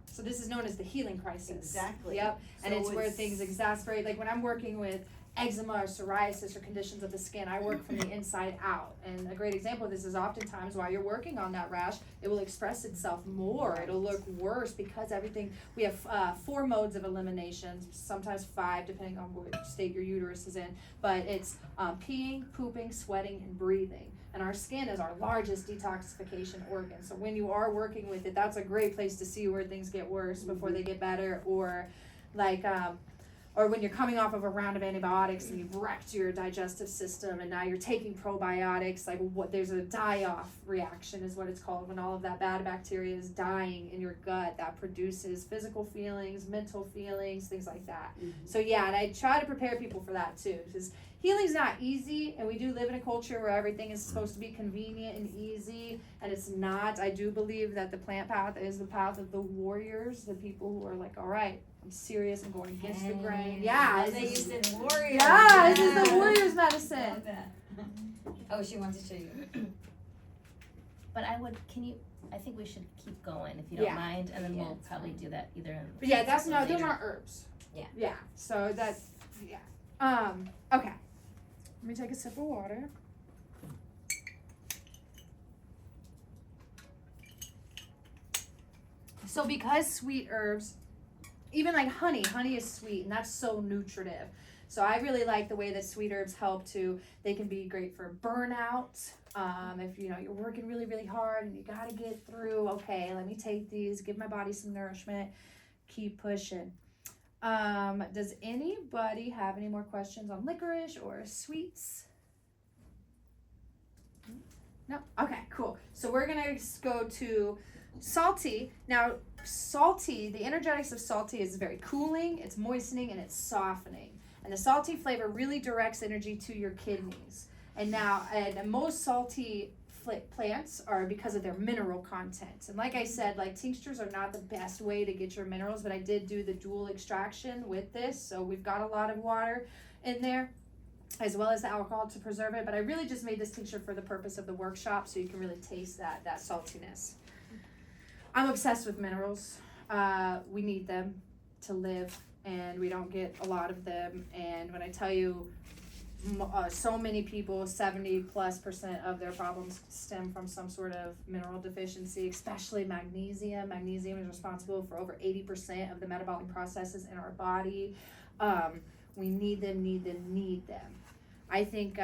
So this is known as the healing crisis.
Exactly.
Yep. And
So
it's where things exacerbate. Like when I'm working with eczema or psoriasis or conditions of the skin, I work from the inside out. And a great example of this is oftentimes while you're working on that rash, it will express itself more. It'll look worse because we have 4 modes of elimination, sometimes 5 depending on what state your uterus is in. But it's peeing, pooping, sweating, and breathing. And our skin is our largest detoxification organ. So when you are working with it, that's a great place to see where things get worse before they get better. Or like, or when you're coming off of a round of antibiotics and you've wrecked your digestive system and now you're taking probiotics, like there's a die-off reaction is what it's called, when all of that bad bacteria is dying in your gut. That produces physical feelings, mental feelings, things like that. So yeah, and I try to prepare people for that too, because healing's not easy, and we do live in a culture where everything is supposed to be convenient and easy, and it's not. I do believe that the plant path is the path of the warriors, the people who are like, all right, I'm serious, I'm going against the grain. Yeah,
They used it warrior.
yeah, this is the warrior's medicine.
Oh, she wants to show you.
but I think we should keep going if you don't
Yeah.
mind, and then
Yeah,
we'll
it's
probably
fine.
do that either in.
But yeah, that's
or
no, those
later.
aren't herbs.
Yeah.
Yeah, so that's, yeah. Okay. Let me take a sip of water. So because sweet herbs, even like honey is sweet and that's so nutritive. So I really like the way that sweet herbs help to, they can be great for burnout. If you know you're working really, really hard and you gotta get through, okay, let me take these, give my body some nourishment, keep pushing. Does anybody have any more questions on licorice or sweets? No? Okay, cool. So we're gonna go to salty. Now, salty, the energetics of salty is very cooling, it's moistening, and it's softening. And the salty flavor really directs energy to your kidneys. And now, and most salty plants are because of their mineral content. And like I said, like tinctures are not the best way to get your minerals, but I did do the dual extraction with this. So we've got a lot of water in there, as well as the alcohol to preserve it. But I really just made this tincture for the purpose of the workshop, so you can really taste that saltiness. I'm obsessed with minerals. We need them to live, and we don't get a lot of them. And when I tell you, so many people, 70+% of their problems stem from some sort of mineral deficiency, especially magnesium. Magnesium is responsible for over 80% of the metabolic processes in our body. We need them. I think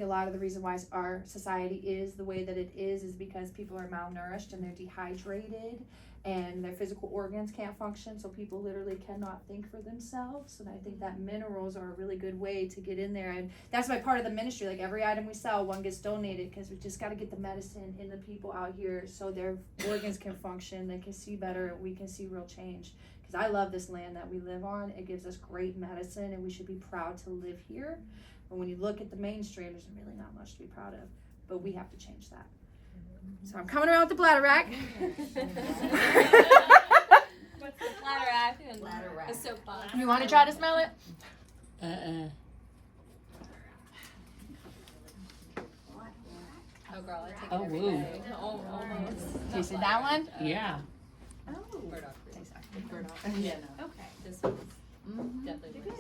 a lot of the reason why our society is the way that it is because people are malnourished and they're dehydrated and their physical organs can't function, so people literally cannot think for themselves. And I think that minerals are a really good way to get in there, and that's why part of the ministry, like every item we sell, one gets donated, because we just got to get the medicine in the people out here so their organs can function, they can see better, and we can see real change. Because I love this land that we live on. It gives us great medicine, and we should be proud to live here. But when you look at the mainstream, there's really not much to be proud of. But we have to change that. So I'm coming around with the bladder rack.
What's the bladder rack and
Bladder rack.
a soapbox?
You want to try to smell it?
Oh girl, I take
Oh,
it every
woo.
day. Almost.
Tasted that one?
Yeah.
Burdock root.
Burdock.
Yeah, no.
Okay.
This one's definitely worse.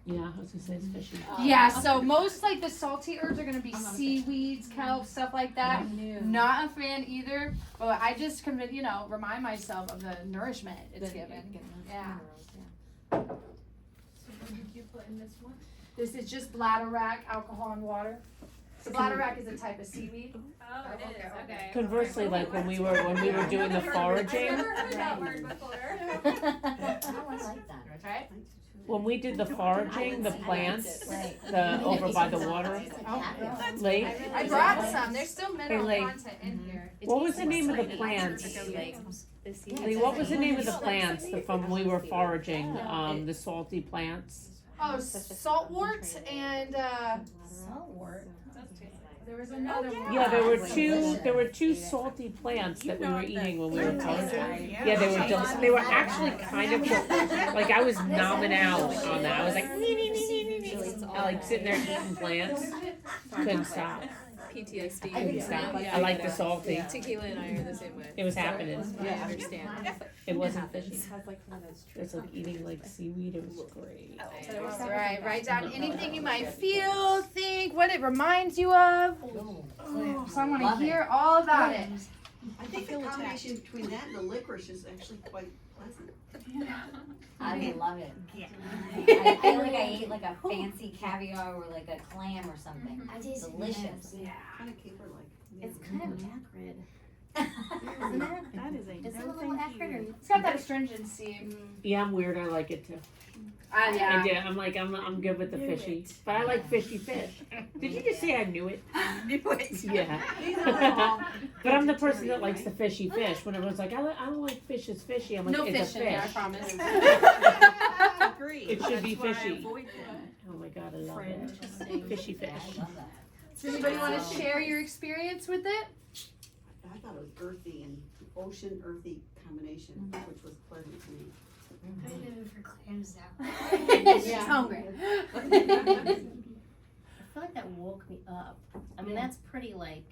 Yeah, I was gonna say it's fishy.
Yeah, so most like the salty herbs are gonna be seaweeds, kelp, stuff like that. Not a fan either, but I just can, remind myself of the nourishment it's given. Yeah.
So what did you put in this one?
This is just bladder rack, alcohol and water. So bladder rack is a type of seaweed.
Oh, it is. Okay.
Conversely, like when we were doing the
I've
foraging,
never heard that word before.
Oh, I like that.
Right?
when we did the foraging, the plants,
Right.
the over by the water lake.
I brought some. There's still mineral
Like-
content in here.
What was the name of the plants? Lee, what was the name of the plants from we were foraging? The salty plants.
Oh, saltwort and
Saltwort.
there was another one.
Yeah, there were two salty plants that we were eating when we were foraging. Yeah, they were actually kind of like I was nomming out on that. I was like, I like sitting there eating plants. Couldn't stop.
PTSD.
Couldn't stop. I like the salty.
Tequila and I are the same way.
It was happening.
I understand.
It wasn't fishy. It's like eating like seaweed. It was great.
All right, write down anything you might feel, think, what it reminds you of. So I want to
Love it.
hear all about it.
I think the combination between that and the licorice is actually quite pleasant.
I love it. I feel like I ate like a fancy caviar or like a clam or something. Delicious.
Kind of caper-like.
It's kind of acrid.
Isn't it?
That is a
Is it a
no
little
thank
acrid or?
you.
It's got that astringency.
Yeah, I'm weird. I like it too.
Yeah.
I did. I'm like I'm good with the fishy, but I like fishy fish. Did you just say I knew it? Yeah. But I'm the person that likes the fishy fish. When everyone's like, I don't like fish, it's fishy. I'm like,
No
it's
fish
a
in there, I
fish.
promise.
It should be
That's why I
fishy.
avoid them.
Oh my god, I love it. Fishy fish.
I love that.
Does anybody want to share your experience with it?
I thought it was earthy and ocean earthy combination, which was pleasant to me.
She's hungry.
feel like that woke me up. I mean, that's pretty like.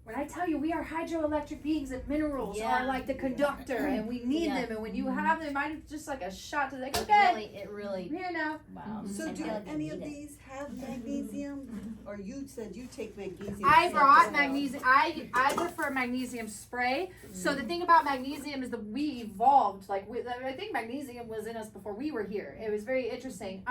When I tell you we are hydroelectric beings and minerals
Yeah.
are like the conductor and we need
Yeah.
them, and when you have them, I'm just like a shot to like,
It
okay,
really.
I'm here now.
Wow.
So
I
do
feel like I
any of
need it.
these have magnesium? Or you said you take magnesium?
I brought
separately?
magnesium. I prefer magnesium spray. So the thing about magnesium is that we evolved. Like I think magnesium was in us before we were here. It was very interesting.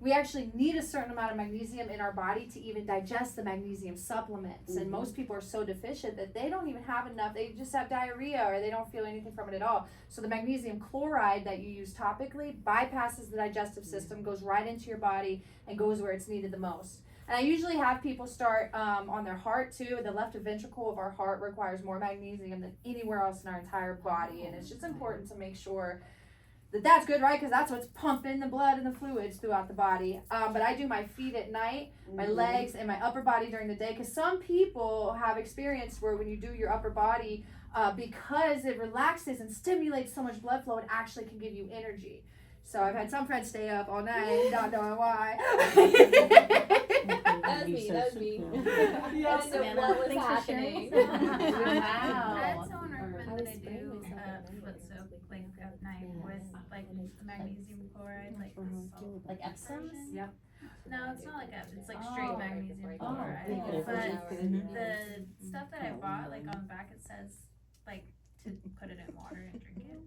We actually need a certain amount of magnesium in our body to even digest the magnesium supplements. And most people are so deficient that they don't even have enough. They just have diarrhea or they don't feel anything from it at all. So the magnesium chloride that you use topically bypasses the digestive system, goes right into your body, and goes where it's needed the most. And I usually have people start on their heart too. The left ventricle of our heart requires more magnesium than anywhere else in our entire body. And it's just important to make sure that that's good, right? Because that's what's pumping the blood and the fluids throughout the body. But I do my feet at night, my legs, and my upper body during the day. Because some people have experienced where when you do your upper body, because it relaxes and stimulates so much blood flow, it actually can give you energy. So I've had some friends stay up all night, not knowing why.
That was me.
Yeah.
I didn't know what was happening.
Wow.
I had someone recommend that I do foot soak like at night with like magnesium chloride, like the salt
Like Epsom?
version.
Yep.
No, it's not like Epsom. It's like straight
Oh.
magnesium
Oh,
chloride.
cool.
But
Mhm.
the stuff that I bought, like on the back, it says like to put it in water and drink it.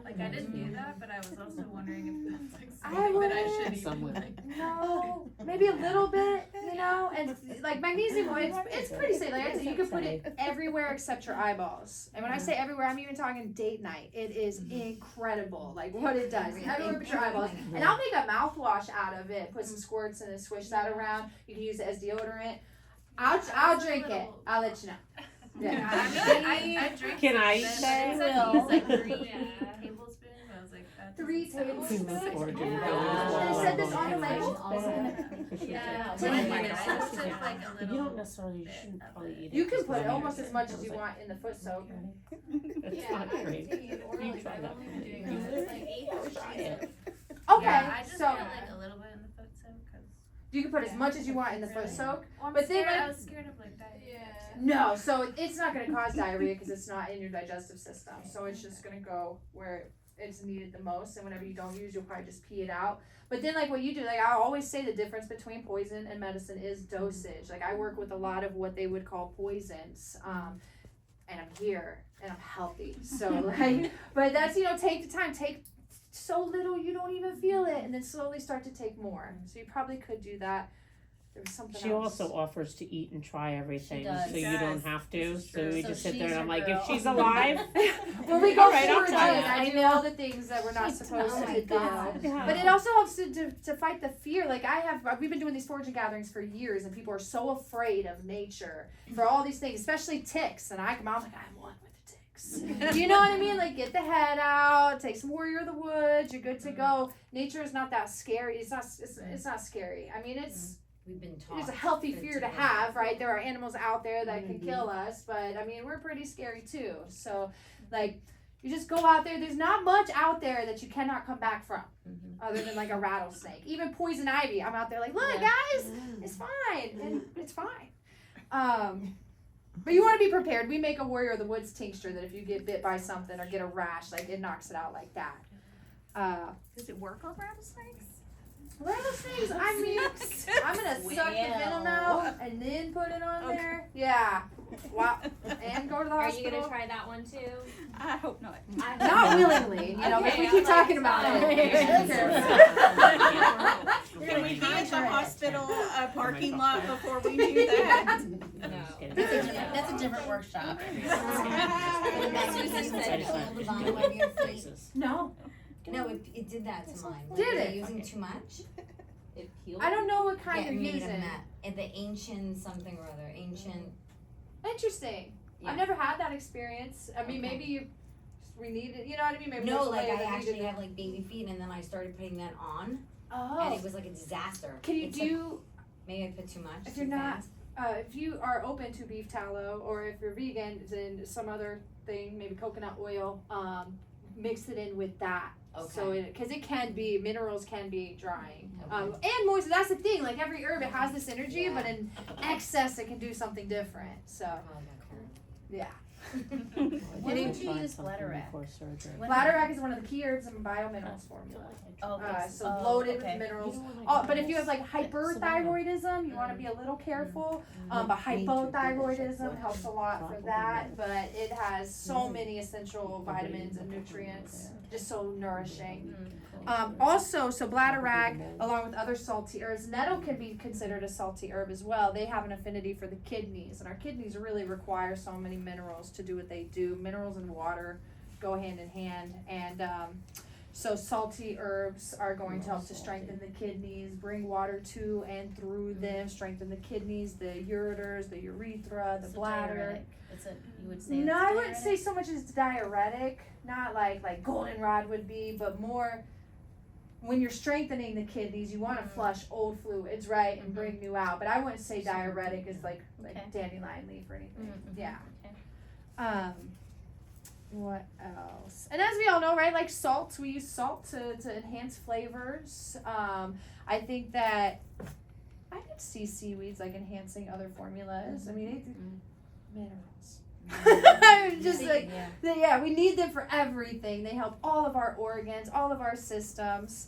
Like I didn't do that, but I was also wondering if that's like something that I should even like.
No, maybe a little bit, you know, and like magnesium oil, it's pretty safe. Like I said, you can put it everywhere except your eyeballs. And when I say everywhere, I'm even talking date night. It is incredible, like what it does. Everywhere but your eyeballs. And I'll make a mouthwash out of it, put some squirts and then swish that around. You can use it as deodorant. I'll drink it. I'll let you know. Yeah.
I drink
Can I
it,
say?
but it said use like 3 tablespoons. I was like, that
3
doesn't sound
tablespoons.
good.
They said this on the label.
Yeah,
But
but I
you
mean,
can-
I just took like a
You
little.
don't necessarily, you shouldn't probably eat it.
You can
'cause
put
then
almost
you're-
as much as
I
you
was
want in the foot soak.
It's not great. You try that.
Okay,
Yeah, I just
so
put like a little bit in the foot soak because.
you can put as much as you want in the foot soak.
Well,
But then
I was scared of like diarrhea.
No, so it's not going to cause diarrhea because it's not in your digestive system. So it's just going to go where it's needed the most. And whenever you don't use, you'll probably just pee it out. But then, like what you do, like I always say, the difference between poison and medicine is dosage. Like I work with a lot of what they would call poisons, and I'm here and I'm healthy. So like, but that's take the time, take so little you don't even feel it, and then slowly start to take more. So you probably could do that. There was something
She
else.
also offers to eat and try everything,
does.
so you don't have to.
This is
So
true.
we
So
just sit
she's
there and I'm
your
like,
girl.
if she's alive,
When we go
All right, I'll
forward,
try
I
that.
do all the things that we're not supposed
Oh my
to do.
God.
But it also helps to fight the fear. Like we've been doing these foraging gatherings for years, and people are so afraid of nature for all these things, especially ticks. And I'm like, I'm one with the ticks. You know what I mean? Like, get the head out, take some Warrior of the Woods. You're good to go. Nature is not that scary. It's not scary. I mean,
We've been taught.
it's a healthy
good
fear to
go.
have, right? There are animals out there that can kill us, but I mean, we're pretty scary too. So, like, you just go out there. There's not much out there that you cannot come back from, other than like a rattlesnake. Even poison ivy. I'm out there like, look, guys, it's fine, and it's fine. But you want to be prepared. We make a Warrior of the Woods tincture that if you get bit by something or get a rash, like it knocks it out like that.
Does it work on rattlesnakes?
Rattlesnakes, I mean, I'm gonna suck the venom out and then put it on there. Yeah. Wow. And go to the
Are
hospital.
you gonna try that one too?
I hope not.
Not willingly, but
Okay,
we
I'm
keep
like,
talking about
stop.
it.
Can we be at the hospital parking lot before we do that?
That's a different workshop.
Susan said hold the bottom of your feet.
No,
No, it did that to mine.
Did
Was I
it?
using too much?
It peeled.
I don't know what kind
Yeah,
you're
made of
using.
that. And the ancient something or other. Ancient.
Interesting.
Yeah.
I've never had that experience. I mean,
Okay.
maybe we need it. You know what I mean? Maybe
No,
there's a
like
way
I
that
actually
needed it.
have like baby feet, and then I started putting that on, and
Oh.
it was like a disaster.
Can you
It's
do?
maybe I put too much.
If
too
you're not-
fast.
If you are open to beef tallow, or if you're vegan, then some other thing, maybe coconut oil, mix it in with that. So
Okay.
because it can be, minerals can be drying.
Okay.
And moist, that's the thing, like every herb, it has this energy,
Yeah.
but in excess, it can do something different. So, yeah.
When
Getting
would you use bladderwrack?
before surgery.
When-
Bladderwrack is one of the key herbs in biominerals formula.
Oh, okay.
So loaded
okay.
with minerals. But if you have like hyperthyroidism, you want to be a little careful. But hypothyroidism helps a lot for that. But it has so many essential vitamins and nutrients, just so nourishing. Also, so bladderwrack, along with other salty herbs, nettle can be considered a salty herb as well. They have an affinity for the kidneys, and our kidneys really require so many minerals to do what they do. Minerals and water go hand in hand, and so salty herbs are going to help to strengthen the kidneys, bring water to and through them, strengthen the kidneys, the ureters, the urethra, the
It's a
bladder.
diuretic. It's a, you would say
No,
it's
I wouldn't
diuretic?
say so much as diuretic, not like goldenrod would be, but more when you're strengthening the kidneys, you want to flush old fluids, right, and bring new out. But I wouldn't say diuretic is like
Okay.
dandelion leaf or anything.
Mhm.
Yeah.
Okay.
What else? And as we all know, right, like salt, we use salt to enhance flavors. I think that I could see seaweeds like enhancing other formulas. I mean, minerals. Just like, yeah, we need them for everything. They help all of our organs, all of our systems.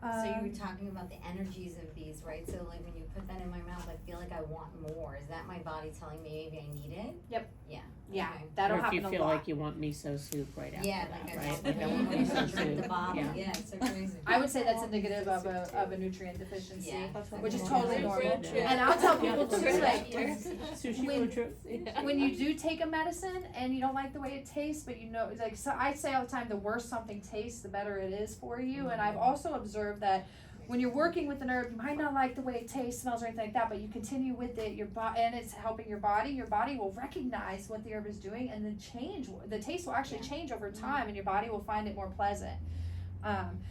So you were talking about the energies of these, right? So like when you put that in my mouth, I feel like I want more. Is that my body telling me maybe I need it?
Yep.
Yeah.
Yeah,
Okay.
that'll
Or if
happen
you
a
feel
lot.
like you want miso soup right after
Yeah,
that,
like
right?
I
Like I
want
want
to
miso
drink
soup.
the bottle.
Yeah.
Yeah, it's so crazy.
I would say that's indicative of a nutrient deficiency,
Yeah.
which is totally
Yeah.
normal.
Yeah.
And I'll tell people too, like
Sushi
when-
food trip.
when you do take a medicine and you don't like the way it tastes, but you know, like, so I say all the time, the worse something tastes, the better it is for you. And I've also observed that when you're working with an herb, you might not like the way it tastes, smells, or anything like that, but you continue with it, and it's helping your body will recognize what the herb is doing and then change. The taste will actually change over time, and your body will find it more pleasant.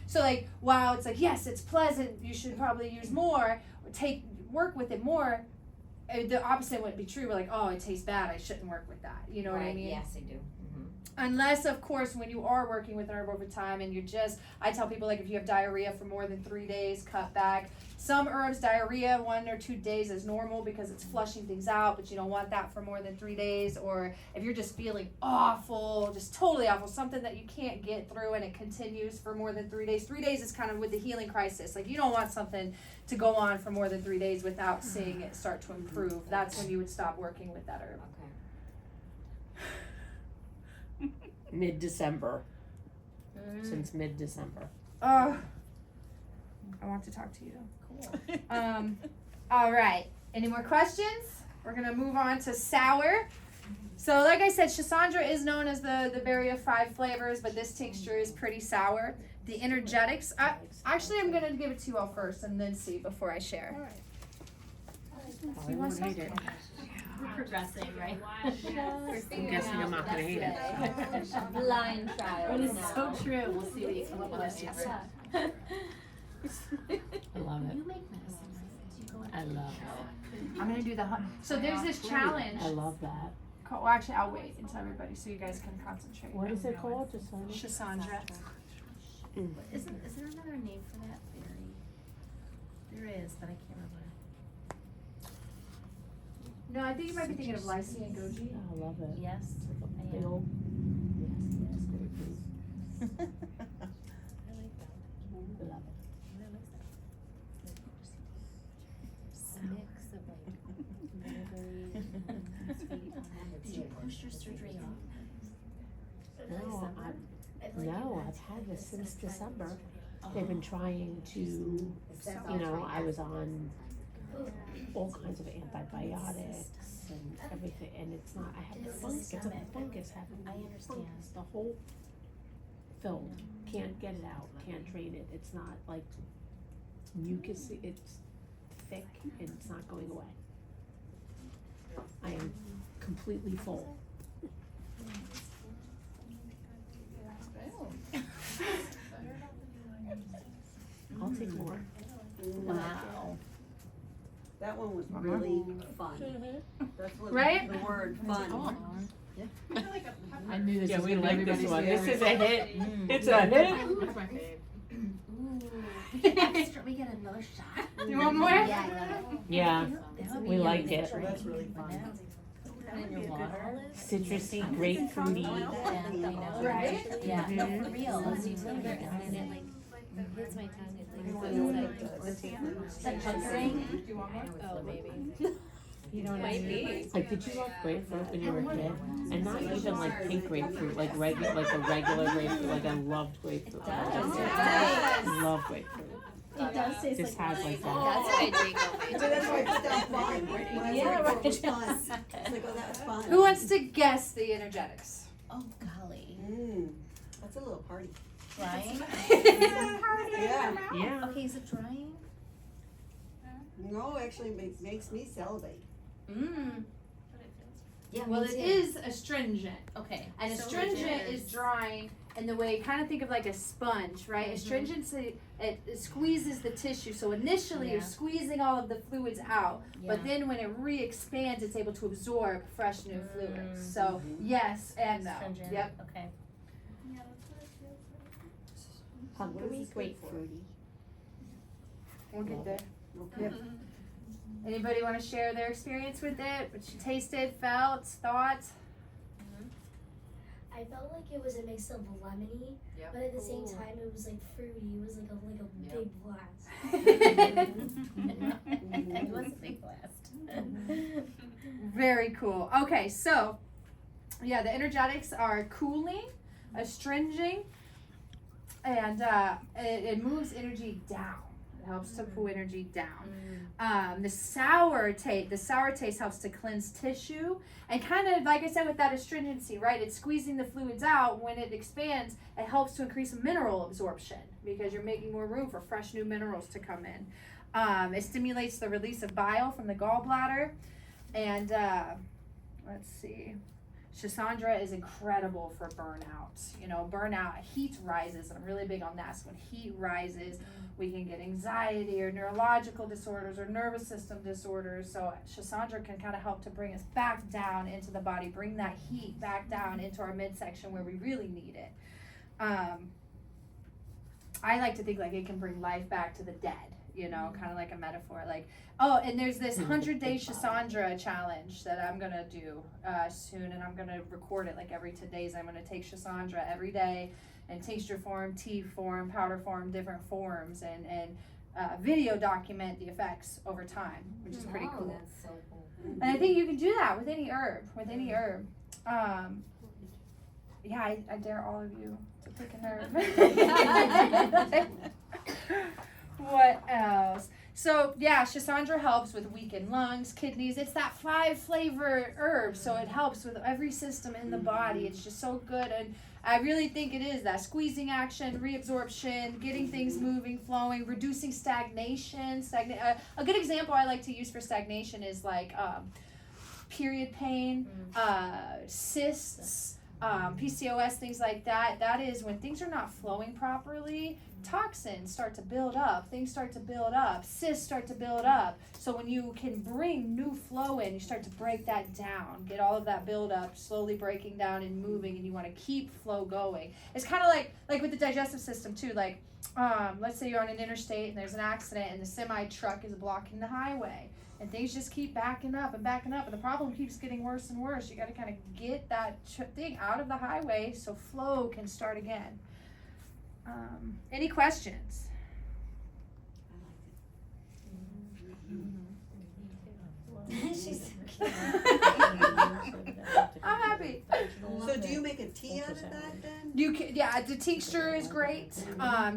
So like, while it's like, yes, it's pleasant, you should probably use more, work with it more, the opposite wouldn't be true. We're like, oh, it tastes bad, I shouldn't work with that. You know what I
Right,
mean?
Yes, I do.
Unless, of course, when you are working with an herb over time and I tell people, like, if you have diarrhea for more than 3 days, cut back. Some herbs, diarrhea 1 or 2 days is normal because it's flushing things out, but you don't want that for more than 3 days. Or if you're just feeling awful, just totally awful, something that you can't get through and it continues for more than 3 days. 3 days is kind of with the healing crisis. Like, you don't want something to go on for more than 3 days without seeing it start to improve. That's when you would stop working with that herb.
Okay.
Mid-December. Since mid-December.
I want to talk to you.
Cool.
All right. Any more questions? We're gonna move on to sour. So, like I said, Schisandra is known as the berry of 5 flavors, but this tincture is pretty sour. The energetics. Actually, I'm gonna give it to you all first, and then see before I share.
I won't hate it.
We're progressing, right?
I'm guessing I'm not gonna hate it.
Blind trial.
It is so true. We'll see what you come up with as answer.
I love it.
You make medicine, right? Do you go in?
I love it.
I'm gonna do the So there's this challenge.
I love that.
Well, actually, I'll wait until everybody so you guys can concentrate.
What is it called? Just so
Schisandra.
Is there another name for that berry? There is, but I can't remember.
No, I think you might be thinking of Lycia and Goji.
I love it.
Yes, I
Big
am.
old. Yes, great piece.
I like that.
I love it.
A mix of like vinegary and sweet.
Did you push your surgery off?
No, I've had this since December. They've been trying to, you know, I was on all kinds of antibiotics and everything, and it's not, I have a fungus, it's a fungus having
I understand.
the whole filled, can't get it out, can't drain it, it's not like mucus, it's thick and it's not going away. I am completely full. I'll take more.
Wow.
That one was really fun. That's what
Right?
the word fun.
I knew this
Yeah,
was
we
gonna be
like
everybody's
this
one.
one.
This is a hit. It's a hit.
That's my fave.
Extra, we get another shot.
You want more?
Yeah,
That would
we
be
like
yummy.
it.
So that's really fun.
Citrusy, grapefruity.
Right?
Yeah, no,
Mhm.
for real, let's do something.
Hits my tongue, it
Everyone
like,
knows
it's
that.
Like ginseng?
Do you want more?
oh, maybe.
You know what I
Might
mean?
be.
Like, did you love grapefruit when you were a kid? And not even like pink grapefruit, like regular, like a regular grapefruit. Like I loved grapefruit. I love grapefruit.
It does taste
This
like
has like that.
That's why Draco
So that's why I put down fun. When I
Yeah,
worked for it was
right.
fun. It's like, oh, that was fun.
Who wants to guess the energetics?
Oh golly.
That's a little party.
Drying?
Yeah.
Yeah.
Okay, is it drying?
No, actually makes me salivate.
Mmm.
Yeah,
Well,
me
it
too.
is astringent.
Okay.
And
So
astringent
it
is
is.
drying in the way, kind of think of like a sponge, right? Astringency, it squeezes the tissue. So initially you're
Yeah.
squeezing all of the fluids out, but
Yeah.
then when it re-expands, it's able to absorb fresh new fluids. So yes and no.
Astringent.
Yep.
Okay.
Yeah, that's what it feels like.
Hungry grapefruity.
We'll get there.
Okay.
Yep. Anybody want to share their experience with it? What you tasted, felt, thought?
I felt like it was a mix of lemony,
Yep.
but at the same time it was like fruity. It was like a
Yep.
big blast.
It was a big blast.
Very cool. Okay, so yeah, the energetics are cooling, astringing, and it moves energy down. It helps to cool energy down. The sour taste helps to cleanse tissue, and kind of like I said with that astringency, right? It's squeezing the fluids out. When it expands, it helps to increase mineral absorption because you're making more room for fresh new minerals to come in. It stimulates the release of bile from the gallbladder, and let's see. Schisandra is incredible for burnout. You know, burnout, heat rises, and I'm really big on that. So when heat rises, we can get anxiety or neurological disorders or nervous system disorders. So Schisandra can kind of help to bring us back down into the body, bring that heat back down into our midsection where we really need it. I like to think like it can bring life back to the dead, you know, kind of like a metaphor. Like, oh, and there's this 100-day Schisandra challenge that I'm going to do soon, and I'm going to record it like every 2 days. I'm going to take Schisandra every day in tincture form, tea form, powder form, different forms, and video document the effects over time, which is pretty cool.
That's so cool.
And I think you can do that with any herb, yeah, I dare all of you to pick an herb. What else? So yeah, Schisandra helps with weakened lungs, kidneys. It's that 5 flavor herb, so it helps with every system in the body. It's just so good, and I really think it is that squeezing action, reabsorption, getting things moving, flowing, reducing stagnation. A good example I like to use for stagnation is like period pain, cysts, PCOS, things like that. That is when things are not flowing properly. Toxins start to build up, things start to build up, cysts start to build up. So when you can bring new flow in, you start to break that down, get all of that build up, slowly breaking down and moving, and you want to keep flow going. It's kind of like with the digestive system too. Like, let's say you're on an interstate and there's an accident and the semi truck is blocking the highway, and things just keep backing up, and the problem keeps getting worse and worse. You got to kind of get that thing out of the highway so flow can start again. Any questions?
She's
I'm happy.
So do you make a tea out of that then?
You can, yeah, the tincture is great.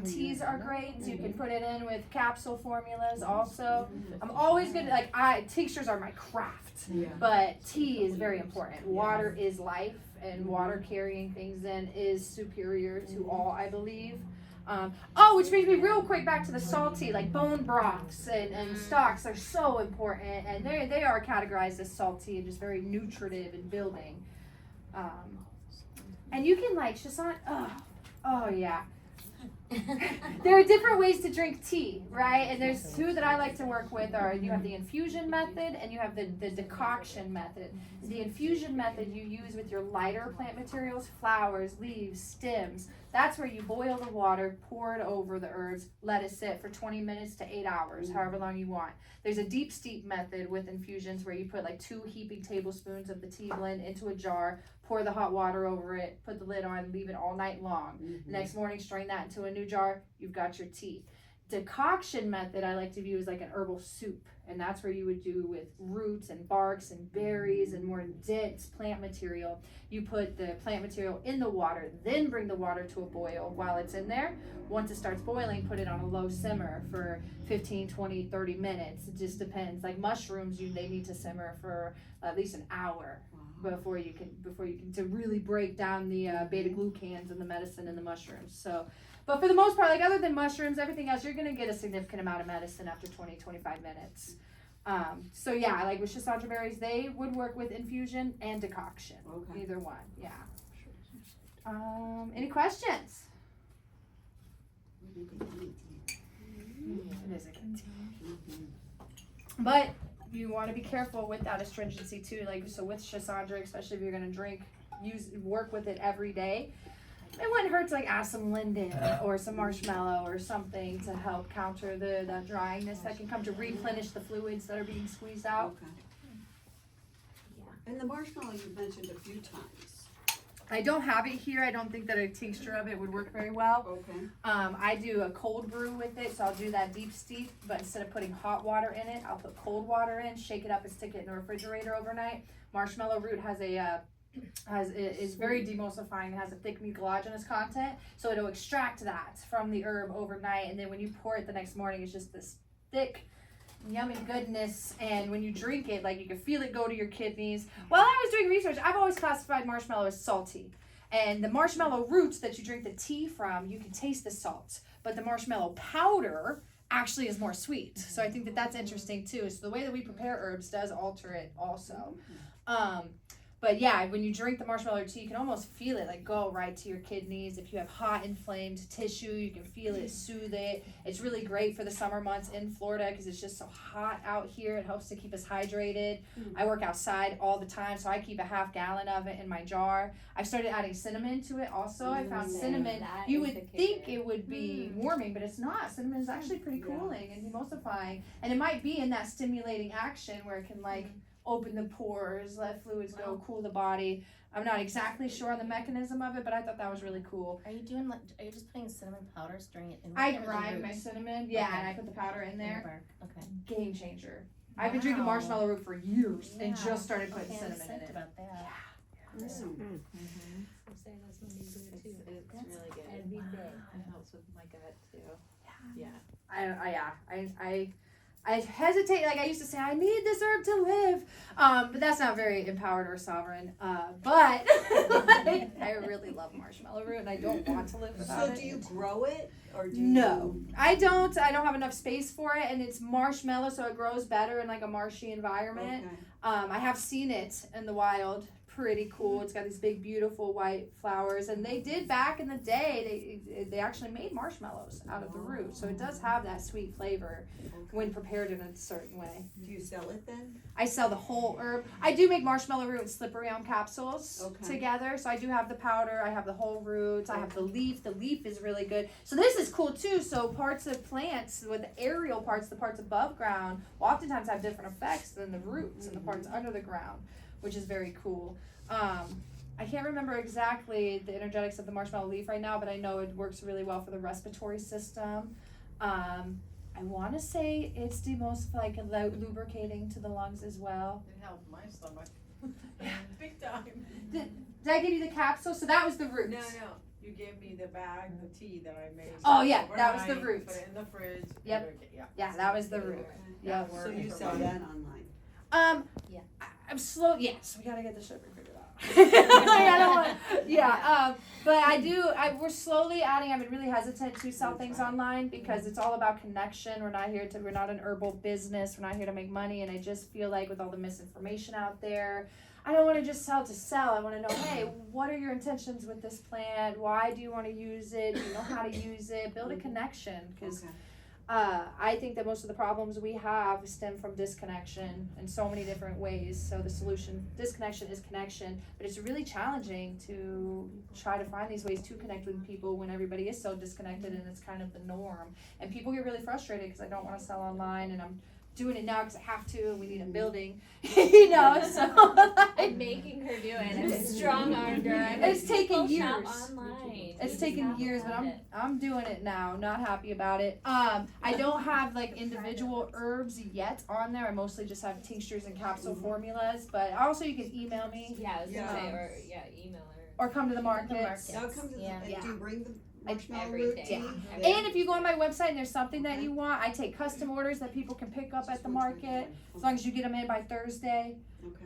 Teas are great. You can put it in with capsule formulas also. I'm always good at, tinctures are my craft, but tea is very important. Water is life, and water carrying things in is superior to all, I believe. Which brings me real quick back to the salty, like bone broths and stocks are so important, and they are categorized as salty and just very nutritive and building. And you can like Schisandra, oh yeah. There are different ways to drink tea, right? And there's two that I like to work with are you have the infusion method and you have the decoction method. The infusion method you use with your lighter plant materials, flowers, leaves, stems. That's where you boil the water, pour it over the herbs, let it sit for 20 minutes to 8 hours, however long you want. There's a deep steep method with infusions where you put like 2 heaping tablespoons of the tea blend into a jar, pour the hot water over it, put the lid on, leave it all night long. The next morning, strain that into a new jar, you've got your tea. Decoction method I like to view as like an herbal soup, and that's where you would do with roots and barks and berries and more dense plant material. You put the plant material in the water, then bring the water to a boil while it's in there. Once it starts boiling, put it on a low simmer for 15, 20, 30 minutes. It just depends. Like mushrooms, they need to simmer for at least an hour before you can to really break down the beta glucans and the medicine in the mushrooms. So, but for the most part, like other than mushrooms, everything else, you're gonna get a significant amount of medicine after 20, 25 minutes. So yeah, like with Schisandra berries, they would work with infusion and decoction.
Okay.
Either one, yeah. Any questions? It is a good tea. But you want to be careful with that astringency too. Like, so with Schisandra, especially if you're going to work with it every day, it wouldn't hurt to like add some linden or some marshmallow or something to help counter the dryiness that can come to replenish the fluids that are being squeezed out.
Okay. And the marshmallow you've mentioned a few times.
I don't have it here. I don't think that a tincture of it would work very well.
Okay.
I do a cold brew with it, so I'll do that deep steep, but instead of putting hot water in it, I'll put cold water in, shake it up and stick it in the refrigerator overnight. Marshmallow root is very demulsifying. It has a thick mucilaginous content, so it'll extract that from the herb overnight, and then when you pour it the next morning, it's just this thick, yummy goodness. And when you drink it, like you can feel it go to your kidneys. While I was doing research, I've always classified marshmallow as salty, and the marshmallow roots that you drink the tea from, you can taste the salt, but the marshmallow powder actually is more sweet. So I think that that's interesting too. So the way that we prepare herbs does alter it also. But yeah, when you drink the marshmallow tea, you can almost feel it like go right to your kidneys. If you have hot inflamed tissue, you can feel it, soothe it. It's really great for the summer months in Florida because it's just so hot out here. It helps to keep us hydrated. I work outside all the time, so I keep a half gallon of it in my jar. I've started adding cinnamon to it also. I found cinnamon, you would think it would be warming, but it's not. Cinnamon is actually pretty cooling and emulsifying. And it might be in that stimulating action where it can like open the pores, let fluids go, cool the body. I'm not exactly sure on the mechanism of it, but I thought that was really cool.
Are you just putting cinnamon powder, stirring it in?
I grind my cinnamon, yeah, and I put the powder in there.
Okay.
Game changer. I've been drinking marshmallow root for years and just started putting cinnamon in it.
About that.
Mm.
It's really good. Every day. It helps with my gut too.
Yeah. I hesitate, like I used to say, I need this herb to live, but that's not very empowered or sovereign, but I really love marshmallow root and I don't want to live without it.
So do you grow it or do
No, I don't have enough space for it, and it's marshmallow, so it grows better in like a marshy environment.
Okay.
I have seen it in the wild. Pretty cool. It's got these big, beautiful white flowers, and they did back in the day. They actually made marshmallows out of the root, so it does have that sweet flavor when prepared in a certain way.
Do you sell it then?
I sell the whole herb. I do make marshmallow root and slippery elm capsules together, so I do have the powder. I have the whole roots. I have the leaf. The leaf is really good. So this is cool too. So parts of plants with the aerial parts, the parts above ground, will oftentimes have different effects than the roots and the parts under the ground, which is very cool. I can't remember exactly the energetics of the marshmallow leaf right now, but I know it works really well for the respiratory system. I want to say it's the most like lubricating to the lungs as well.
It helped my stomach. Big time.
Did I give you the capsule? So that was the roots.
No. You gave me the bag, the tea that I made.
Oh yeah, that was the
overnight,
roots.
Put it in the fridge.
Yep.
Yeah.
Yeah, that was the root.
So you sell that online?
I'm slow. Yes, we gotta get the shipping figured out. I don't want, yeah, but we're slowly adding. I've been really hesitant to sell things online because it's all about connection. We're not an herbal business. We're not here to make money. And I just feel like with all the misinformation out there, I don't want to just sell to sell. I want to know, hey, what are your intentions with this plant? Why do you want to use it? Do you know how to use it? Build a connection, because I think that most of the problems we have stem from disconnection in so many different ways. So the solution, disconnection is connection, but it's really challenging to try to find these ways to connect with people when everybody is so disconnected and it's kind of the norm. And people get really frustrated because I don't want to sell online and I'm doing it now because I have to and we need a building, you know, so
I'm making her do it, and it's strong-armed her.
It's taken years.
Online.
It's taken years, but I'm doing it now. Not happy about it. I don't have like individual herbs yet on there. I mostly just have tinctures and capsule formulas. But also you can email me.
Yeah, I was gonna say, or email her.
Or come to the market.
I'll come to
Yeah.
do you bring the marshmallow
Everything.
root tea?
Yeah. And if you go on my website and there's something that you want, I take custom orders that people can pick up at the market as long as you get them in by Thursday.
Okay.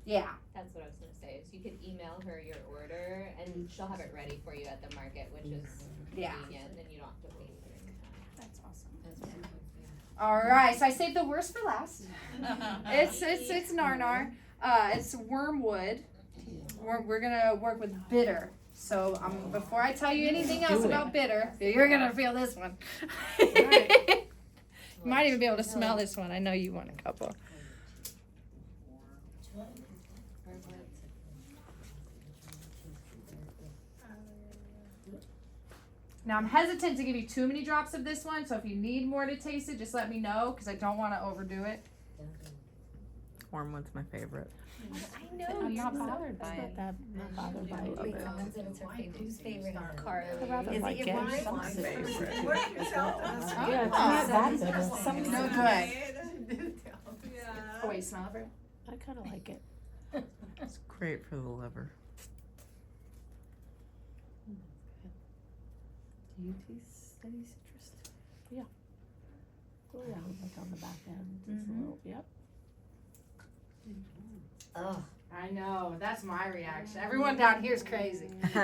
Yeah.
That's what I was gonna say, is you could email her your order, and she'll have it ready for you at the market, which is convenient, and then you don't have to wait for any time.
That's awesome.
That's really good, yeah.
All right, so I saved the worst for last. It's narnar. It's wormwood. We're gonna work with bitter. So before I tell you anything else about bitter, you're gonna feel this one. You might even be able to smell this one. I know you want a couple. Now I'm hesitant to give you too many drops of this one, so if you need more to taste it, just let me know, because I don't want to overdo it.
Wormwood's my favorite.
I know,
I'm
you're
not
not
bothered by it.
Not bothered by it.
Wait, someone said it's her favorite. Who's favorite? Carly.
I rather
Is
like
it
it.
mine?
My favorite.
What did you tell us?
Yeah, it's not that bitter.
No good.
Yeah.
Oh wait, smell it.
I kind of like it.
It's great for the liver.
Do you taste any citrus?
Go around like on the back end. Just a little, yep.
Ugh.
I know, that's my reaction. Everyone down here is crazy.
I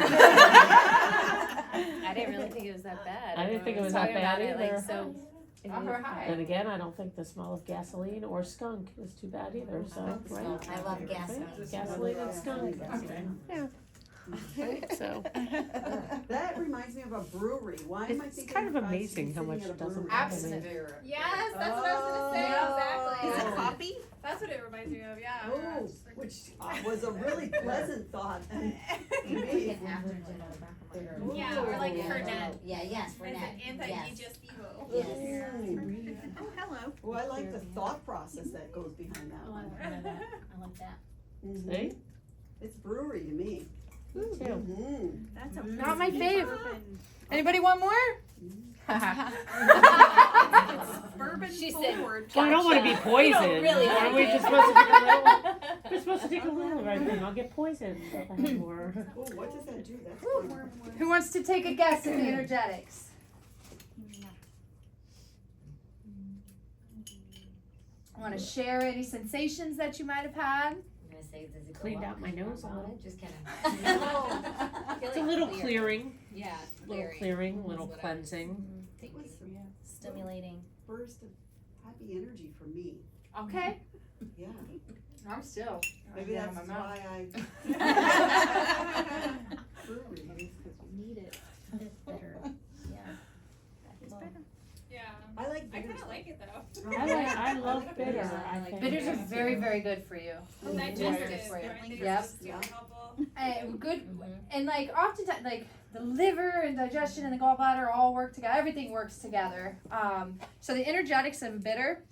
didn't really think it was that bad.
I didn't think it was that
Talking
bad
about it,
either.
like, so
Then again, I don't think the smell of gasoline or skunk is too bad either, so, right?
I love gasoline.
Gasoline and skunk.
Yeah. So
That reminds me of a brewery. Why am I
It's
thinking
kind of
I should be
amazing how
sitting
much
at a
doesn't
brewery?
happen.
Absinthe.
Yes, that's what I was gonna say, exactly.
Is it coffee?
That's what it reminds me of, yeah.
Oh, which was a really pleasant thought to me.
Yeah, or like Fernet.
Yeah, yes,
It's
Fernet.
an anti-digestivo.
Yes.
Oh, hello.
Well, I like the thought process that goes behind that one.
I like that.
Mhm.
See?
It's brewery to me.
Too.
Mhm.
That's a
Not my fave.
bourbon.
Anybody want more?
Bourbon
She said-
forward.
Well, I don't wanna be poisoned.
really
Aren't
like
we
it.
just supposed to take a little? We're supposed to take a little, right? Then I'll get poisoned if I have more.
Oh, what does that do? That's fun.
Who wants to take a guess at the energetics? Want to share any sensations that you might have had?
I'm gonna say, does it go
Cleaned
up
out my nose a little.
Just kidding.
It's a little clearing,
Yeah,
little clearing, little cleansing.
It was a
Stimulating.
burst of happy energy for me.
Okay.
Yeah.
I'm still.
Maybe
Yeah,
that's
my mouth.
why I. Brewery.
Need it. It's better. Yeah.
Yeah.
I like
I
bitters.
kinda like it though.
I love bitter, I think.
Bitters are very, very good for you.
Digestive,
for you.
I think
Yep.
it's super helpful.
Good, and like oftentimes, like the liver and digestion and the gallbladder all work together. Everything works together. So the energetics of bitter,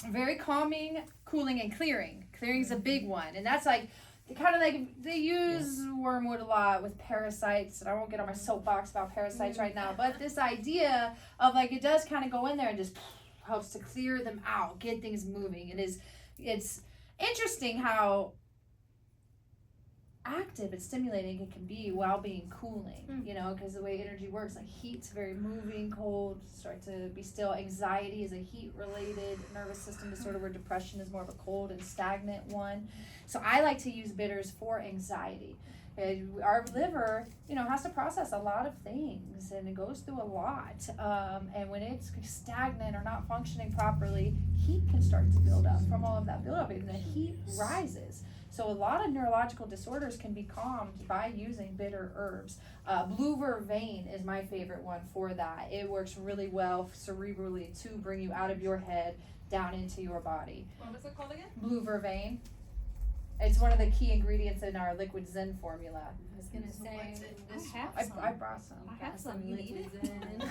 very calming, cooling, and clearing. Clearing is a big one, and that's like kind of like they use wormwood a lot with parasites, and I won't get on my soapbox about parasites right now. But this idea of like it does kind of go in there and just helps to clear them out, get things moving. It's interesting how active and stimulating it can be while being cooling, you know, because the way energy works, like heat's very moving, cold, start to be still. Anxiety is a heat related nervous system disorder where depression is more of a cold and stagnant one. So I like to use bitters for anxiety. Our liver, you know, has to process a lot of things and it goes through a lot. And when it's stagnant or not functioning properly, heat can start to build up from all of that buildup, and the heat rises. So a lot of neurological disorders can be calmed by using bitter herbs. Blue vervain is my favorite one for that. It works really well cerebrally to bring you out of your head down into your body.
What was it called again?
Blue vervain. It's one of the key ingredients in our liquid Zen formula.
I was gonna say,
I brought some.
I have some liquid Zen.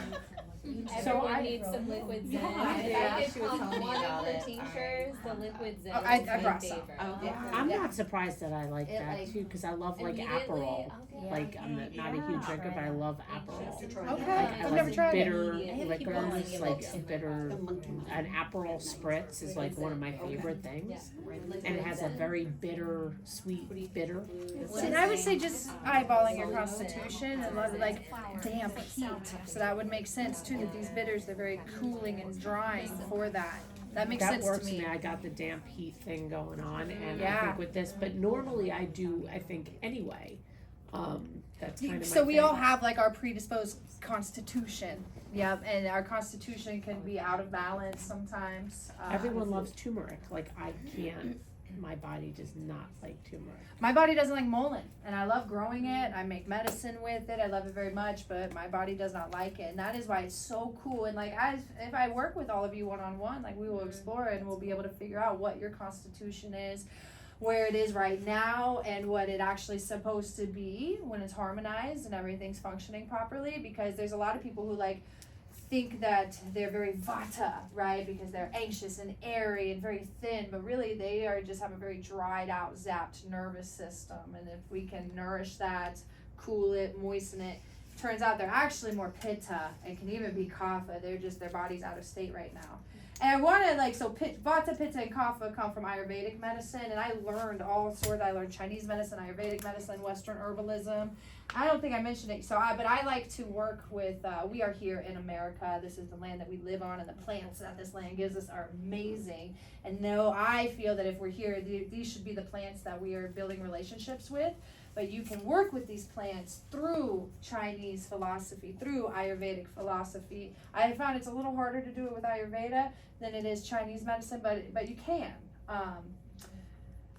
Everyone needs some liquid Zen.
Yeah.
If I could pump one of her tinctures, the liquid Zen
I
is my
brought some.
favorite.
Yeah.
I'm not surprised that I like
It,
that
like,
too, because I love like
Immediately,
Aperol.
okay.
Like I'm not a huge drinker, but I love Aperol.
Okay,
Like, I
I've never
like
tried it.
bitter
I have to keep
liquors,
going.
like bitter, an Aperol spritz is like one of my favorite things. And it has a very bitter, sweet bitter.
See, and I would say just eyeballing your constitution and like damp heat. So that would make sense too, that these bitters, they're very cooling and drying for that. That makes
That
sense
works
to
for
me.
me. I got the damp heat thing going on, and I
Yeah.
think with this, but normally I do, I think anyway. That's kind of my
So we
thing.
all have like our predisposed constitution. Yeah, and our constitution can be out of balance sometimes.
Everyone loves turmeric. Like I can't. My body does not like turmeric.
My body doesn't like mullein, and I love growing it. I make medicine with it. I love it very much, but my body does not like it, and that is why it's so cool. And like, if I work with all of you one-on-one, like we will explore and we'll be able to figure out what your constitution is, where it is right now, and what it actually is supposed to be when it's harmonized and everything's functioning properly. Because there's a lot of people who like think that they're very vata, right? Because they're anxious and airy and very thin, but really they are just have a very dried out, zapped nervous system. And if we can nourish that, cool it, moisten it, turns out they're actually more pitta and can even be kapha. They're just, their body's out of state right now. And I want to like, so vata, pitta, and kapha come from Ayurvedic medicine, and I learned all sorts. I learned Chinese medicine, Ayurvedic medicine, Western herbalism. I don't think I mentioned it, but I like to work with, we are here in America. This is the land that we live on, and the plants that this land gives us are amazing. And no, I feel that if we're here, these should be the plants that we are building relationships with. But you can work with these plants through Chinese philosophy, through Ayurvedic philosophy. I have found it's a little harder to do it with Ayurveda than it is Chinese medicine, but you can.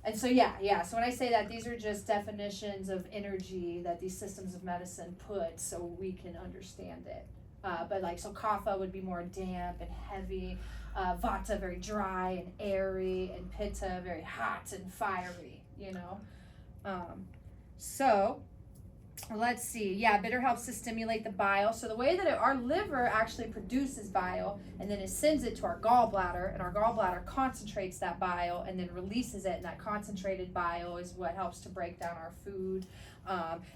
And so so when I say that, these are just definitions of energy that these systems of medicine put so we can understand it. But like, so kapha would be more damp and heavy, vata very dry and airy, and pitta very hot and fiery, you know. So let's see. Bitter helps to stimulate the bile. So the way that our liver actually produces bile, and then it sends it to our gallbladder, and our gallbladder concentrates that bile and then releases it, and that concentrated bile is what helps to break down our food,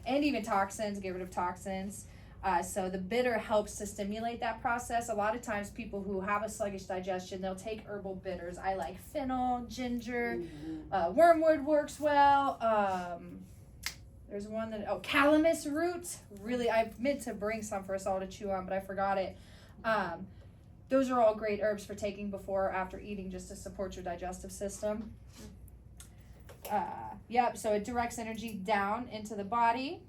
and even toxins, get rid of toxins. So the bitter helps to stimulate that process. A lot of times people who have a sluggish digestion, they'll take herbal bitters. I like fennel, ginger, wormwood works well. There's one that, calamus root. Really, I meant to bring some for us all to chew on, but I forgot it. Those are all great herbs for taking before or after eating, just to support your digestive system. So it directs energy down into the body.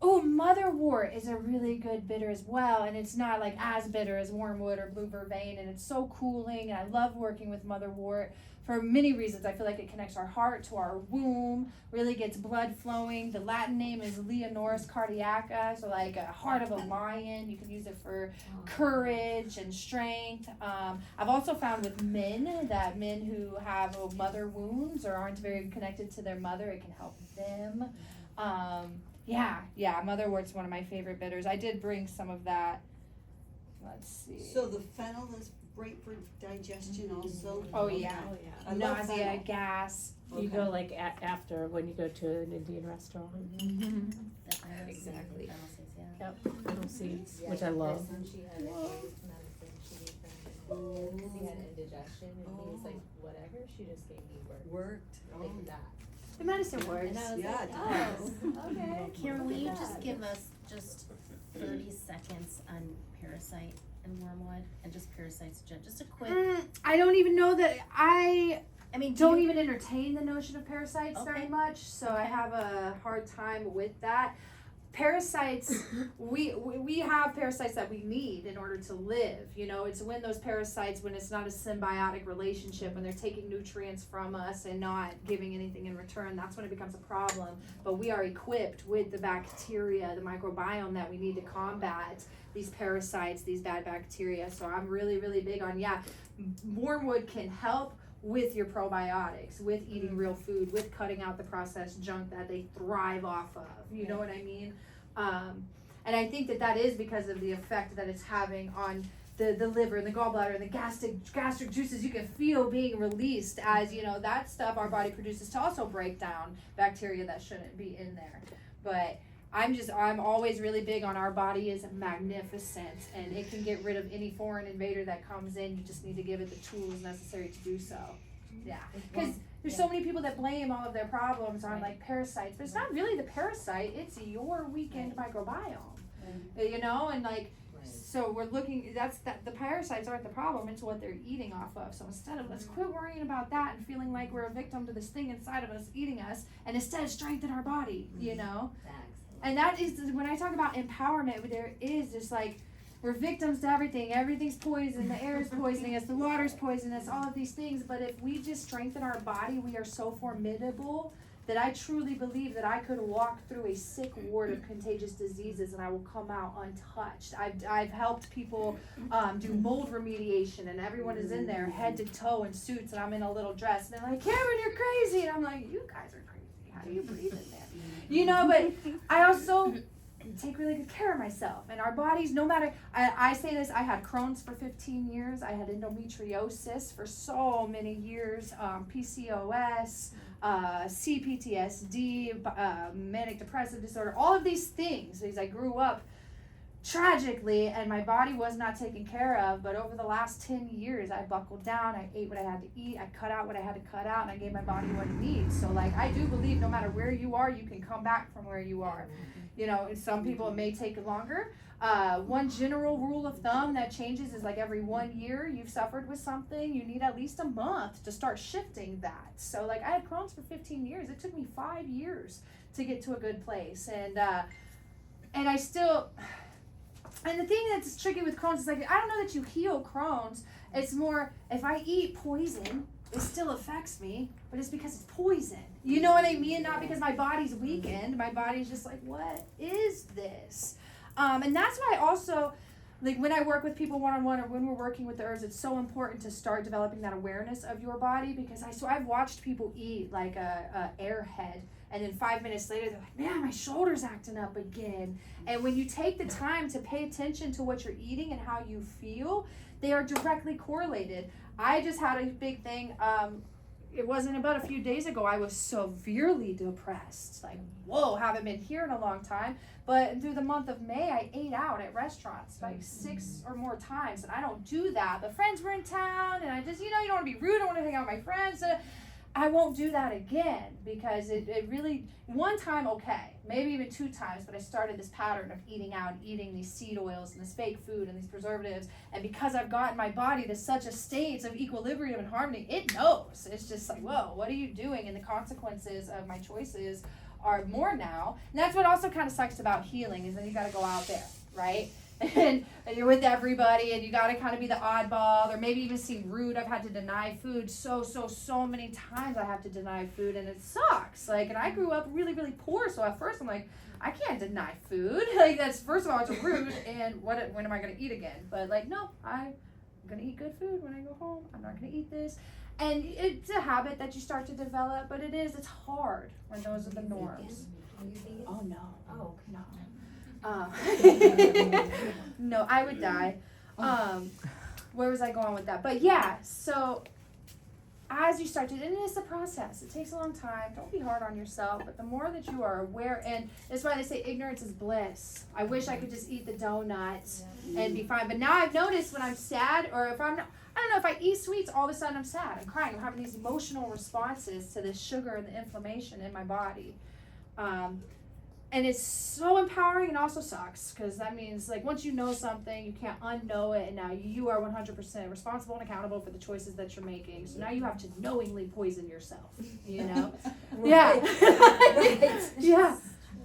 Oh, motherwort is a really good bitter as well, and it's not like as bitter as wormwood or blue vervain, and it's so cooling, and I love working with motherwort for many reasons. I feel like it connects our heart to our womb, really gets blood flowing. The Latin name is Leonoris cardiaca, so like a heart of a lion. You can use it for courage and strength. I've also found with men that men who have mother wounds or aren't very connected to their mother, it can help them. Motherwort's one of my favorite bitters. I did bring some of that. Let's see.
So the fennel is great for digestion also?
Oh yeah.
I love
Nausea,
fennel.
gas.
You go like after when you go to an Indian restaurant.
Exactly.
Yep. Little seeds, which I love.
When she had medicine, she gave him because he had indigestion, and he was like, whatever. She just gave me worked.
Worked.
Like that.
The medicine works.
And I was
Yeah,
like,
it
oh, okay. Karen, will
Look
you
at
just
that.
give us just 30 seconds on Parasite and Wormwood and just Parasite's just a quick,
I don't even know that I
do
don't
you-
even entertain the notion of parasites very
Okay.
much, so I
Okay.
have a hard time with that. Parasites, we have parasites that we need in order to live. You know, it's when those parasites, when it's not a symbiotic relationship, when they're taking nutrients from us and not giving anything in return, that's when it becomes a problem. But we are equipped with the bacteria, the microbiome that we need to combat these parasites, these bad bacteria. So I'm really, really big on, wormwood can help with your probiotics, with eating real food, with cutting out the processed junk that they thrive off of. You know what I mean? And I think that is because of the effect that it's having on the liver and the gallbladder and the gastric juices you can feel being released as, you know, that stuff our body produces to also break down bacteria that shouldn't be in there. But I'm always really big on our body is magnificent and it can get rid of any foreign invader that comes in. You just need to give it the tools necessary to do so. Yeah. Because there's so many people that blame all of their problems on like parasites, but it's not really the parasite, it's your weakened microbiome. You know, and like, so we're looking, the parasites aren't the problem, it's what they're eating off of. So instead of, let's quit worrying about that and feeling like we're a victim to this thing inside of us eating us, and instead strengthen our body, you know? And that is, when I talk about empowerment, there is just like, we're victims to everything. Everything's poison. The air is poisoning us. The water's poisonous. All of these things. But if we just strengthen our body, we are so formidable that I truly believe that I could walk through a sick ward of contagious diseases and I will come out untouched. I've helped people do mold remediation, and everyone is in there head to toe in suits, and I'm in a little dress. And they're like, Cameron, you're crazy. And I'm like, you guys are crazy. How do you breathe in there? You know, but I also take really good care of myself and our bodies, no matter, I say this, I had Crohn's for 15 years, I had endometriosis for so many years, PCOS, CPTSD, manic depressive disorder, all of these things, because I grew up tragically and my body was not taken care of. But over the last 10 years I buckled down, I ate what I had to eat, I cut out what I had to cut out, and I gave my body what it needs. So like, I do believe no matter where you are, you can come back from where you are. You know, and some people it may take longer. One general rule of thumb that changes is like every 1 year you've suffered with something, you need at least a month to start shifting that. So like, I had Crohn's for 15 years. It took me 5 years to get to a good place. And I still, and the thing that's tricky with Crohn's is like, I don't know that you heal Crohn's. It's more, if I eat poison, it still affects me, but it's because it's poison. You know what I mean? Not because my body's weakened. My body's just like, what is this? And that's why also, like when I work with people one-on-one or when we're working with the herbs, it's so important to start developing that awareness of your body, because I've watched people eat like a airhead, and then 5 minutes later they're like, man, my shoulder's acting up again. And when you take the time to pay attention to what you're eating and how you feel, they are directly correlated. I just had a big thing, it wasn't about a few days ago, I was severely depressed. Like, whoa, haven't been here in a long time. But through the month of May, I ate out at restaurants like 6 or more times. And I don't do that. But friends were in town, and I just, you know, you don't want to be rude, I don't want to hang out with my friends. I won't do that again, because it really, one time, okay, maybe even 2 times, but I started this pattern of eating out, eating these seed oils and this fake food and these preservatives. And because I've gotten my body to such a state of equilibrium and harmony, it knows. It's just like, whoa, what are you doing? And the consequences of my choices are more now. And that's what also kind of sucks about healing, is then you got to go out there, right? And you're with everybody, and you got to kind of be the oddball, or maybe even seem rude. I've had to deny food so many times. I have to deny food, and it sucks. Like, and I grew up really, really poor, so at first I'm like, I can't deny food. Like, that's, first of all, it's rude, and when am I going to eat again? But like, no, I'm going to eat good food when I go home. I'm not going to eat this. And it's a habit that you start to develop, but it's hard when those are the norms. Oh no.
Oh,
no. No, I would die. Where was I going with that? But yeah, so as you start to, and it's a process. It takes a long time. Don't be hard on yourself. But the more that you are aware, and that's why they say ignorance is bliss. I wish I could just eat the donut and be fine. But now I've noticed when I'm sad, or if I'm not, I don't know, if I eat sweets, all of a sudden I'm sad. I'm crying. I'm having these emotional responses to the sugar and the inflammation in my body. And it's so empowering and also sucks, because that means, like, once you know something, you can't unknow it, and now you are 100% responsible and accountable for the choices that you're making. So now you have to knowingly poison yourself, you know? Yeah. Yeah.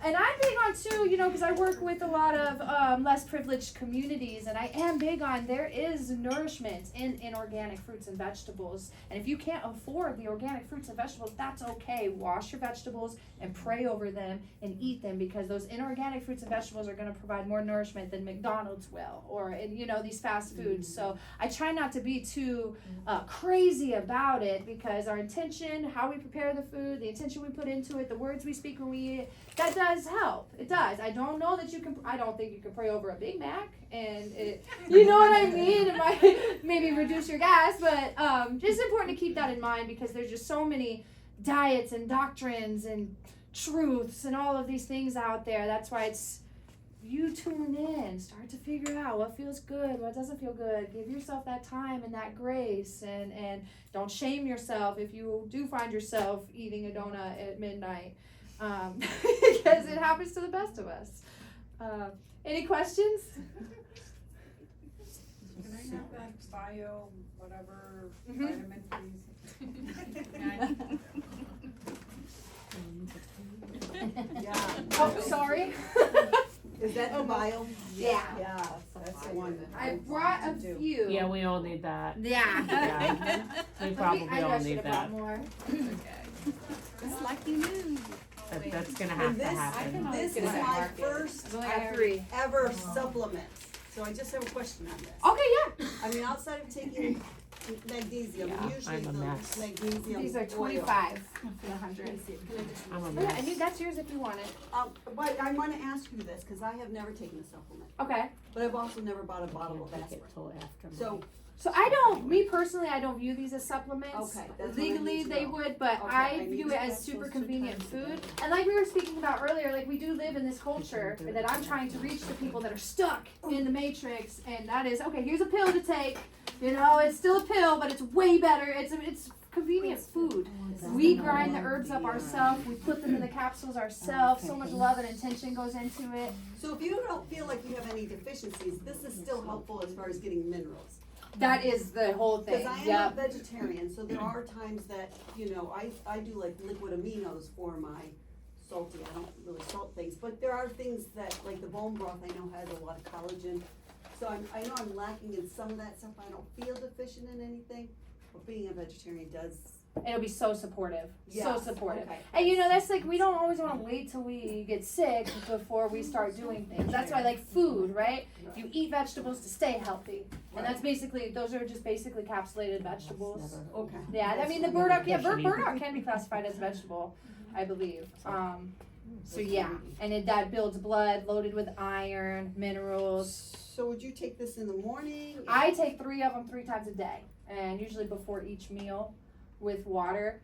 And I'm big on too, you know, because I work with a lot of less privileged communities, and I am big on there is nourishment in organic fruits and vegetables. And if you can't afford the organic fruits and vegetables, that's okay. Wash your vegetables and pray over them and eat them, because those inorganic fruits and vegetables are going to provide more nourishment than McDonald's will, or, you know, these fast foods. So I try not to be too crazy about it, because our intention, how we prepare the food, the intention we put into it, the words we speak when we eat it, that does help. It does. I don't know that you can, I don't think you can pray over a Big Mac, and it, you know what I mean? It might maybe reduce your gas, but it's important to keep that in mind, because there's just so many diets and doctrines and truths and all of these things out there. That's why it's, you tune in, start to figure out what feels good, what doesn't feel good. Give yourself that time and that grace, and don't shame yourself if you do find yourself eating a donut at midnight. Because it happens to the best of us. Any questions?
Can I have that bio, whatever,
Mhm.
vitamin, please?
Yeah.
Oh, sorry.
Is that the bio?
Yeah.
Yeah, that's the one.
I brought a few.
Yeah, we all need that.
Yeah.
Yeah. We probably
I know I
all
should
need
have
that.
brought more.
It's like you knew.
That's gonna have
And
to
this,
happen.
this is my first
I've only got 3.
ever supplement. So I just have a question on this.
Okay, yeah.
I mean, outside of taking magnesium,
Yeah,
usually
I'm a
the
mess.
magnesium
These are
oil.
25 for 100.
I'm a
Oh, yeah,
mess.
and that's yours if you want it.
But I want to ask you this, because I have never taken a supplement,
Okay.
but I've also never bought a bottle of
Take
aspirin.
it till after.
So,
So I don't, me personally, I don't view these as supplements.
Okay, that's what I
Legally,
need to
they
know.
would, but
Okay,
I
I need
view
to
it as
get
super
those
convenient
2
food.
times a day.
And like we were speaking about earlier, like we do live in this culture that I'm trying to reach the people that are stuck in the matrix, and that is, okay, here's a pill to take. You know, it's still a pill, but it's way better. It's convenient food. We grind the herbs up ourselves. We put them in the capsules ourselves. So much love and intention goes into it.
So if you don't feel like you have any deficiencies, this is still helpful as far as getting minerals.
That is the whole
Because
thing.
I am
Yep.
a vegetarian, so there are times that, you know, I do like liquid aminos for my salty, I don't really salt things, but there are things that, like the bone broth I know has a lot of collagen. So I know I'm lacking in some of that stuff, I don't feel deficient in anything, but being a vegetarian does.
It'll be so supportive. So
Yes,
supportive.
okay.
And you know, that's like, we don't always want to wait till we get sick before we start doing things. That's why, like food, right? You eat vegetables to stay healthy. And that's basically, those are just basically capsulated vegetables.
Okay.
Yeah, I mean, the burdock, yeah, burdock can be classified as a vegetable, I believe. So yeah, and that builds blood, loaded with iron, minerals.
So would you take this in the morning?
I take 3 of them 3 times a day, and usually before each meal with water.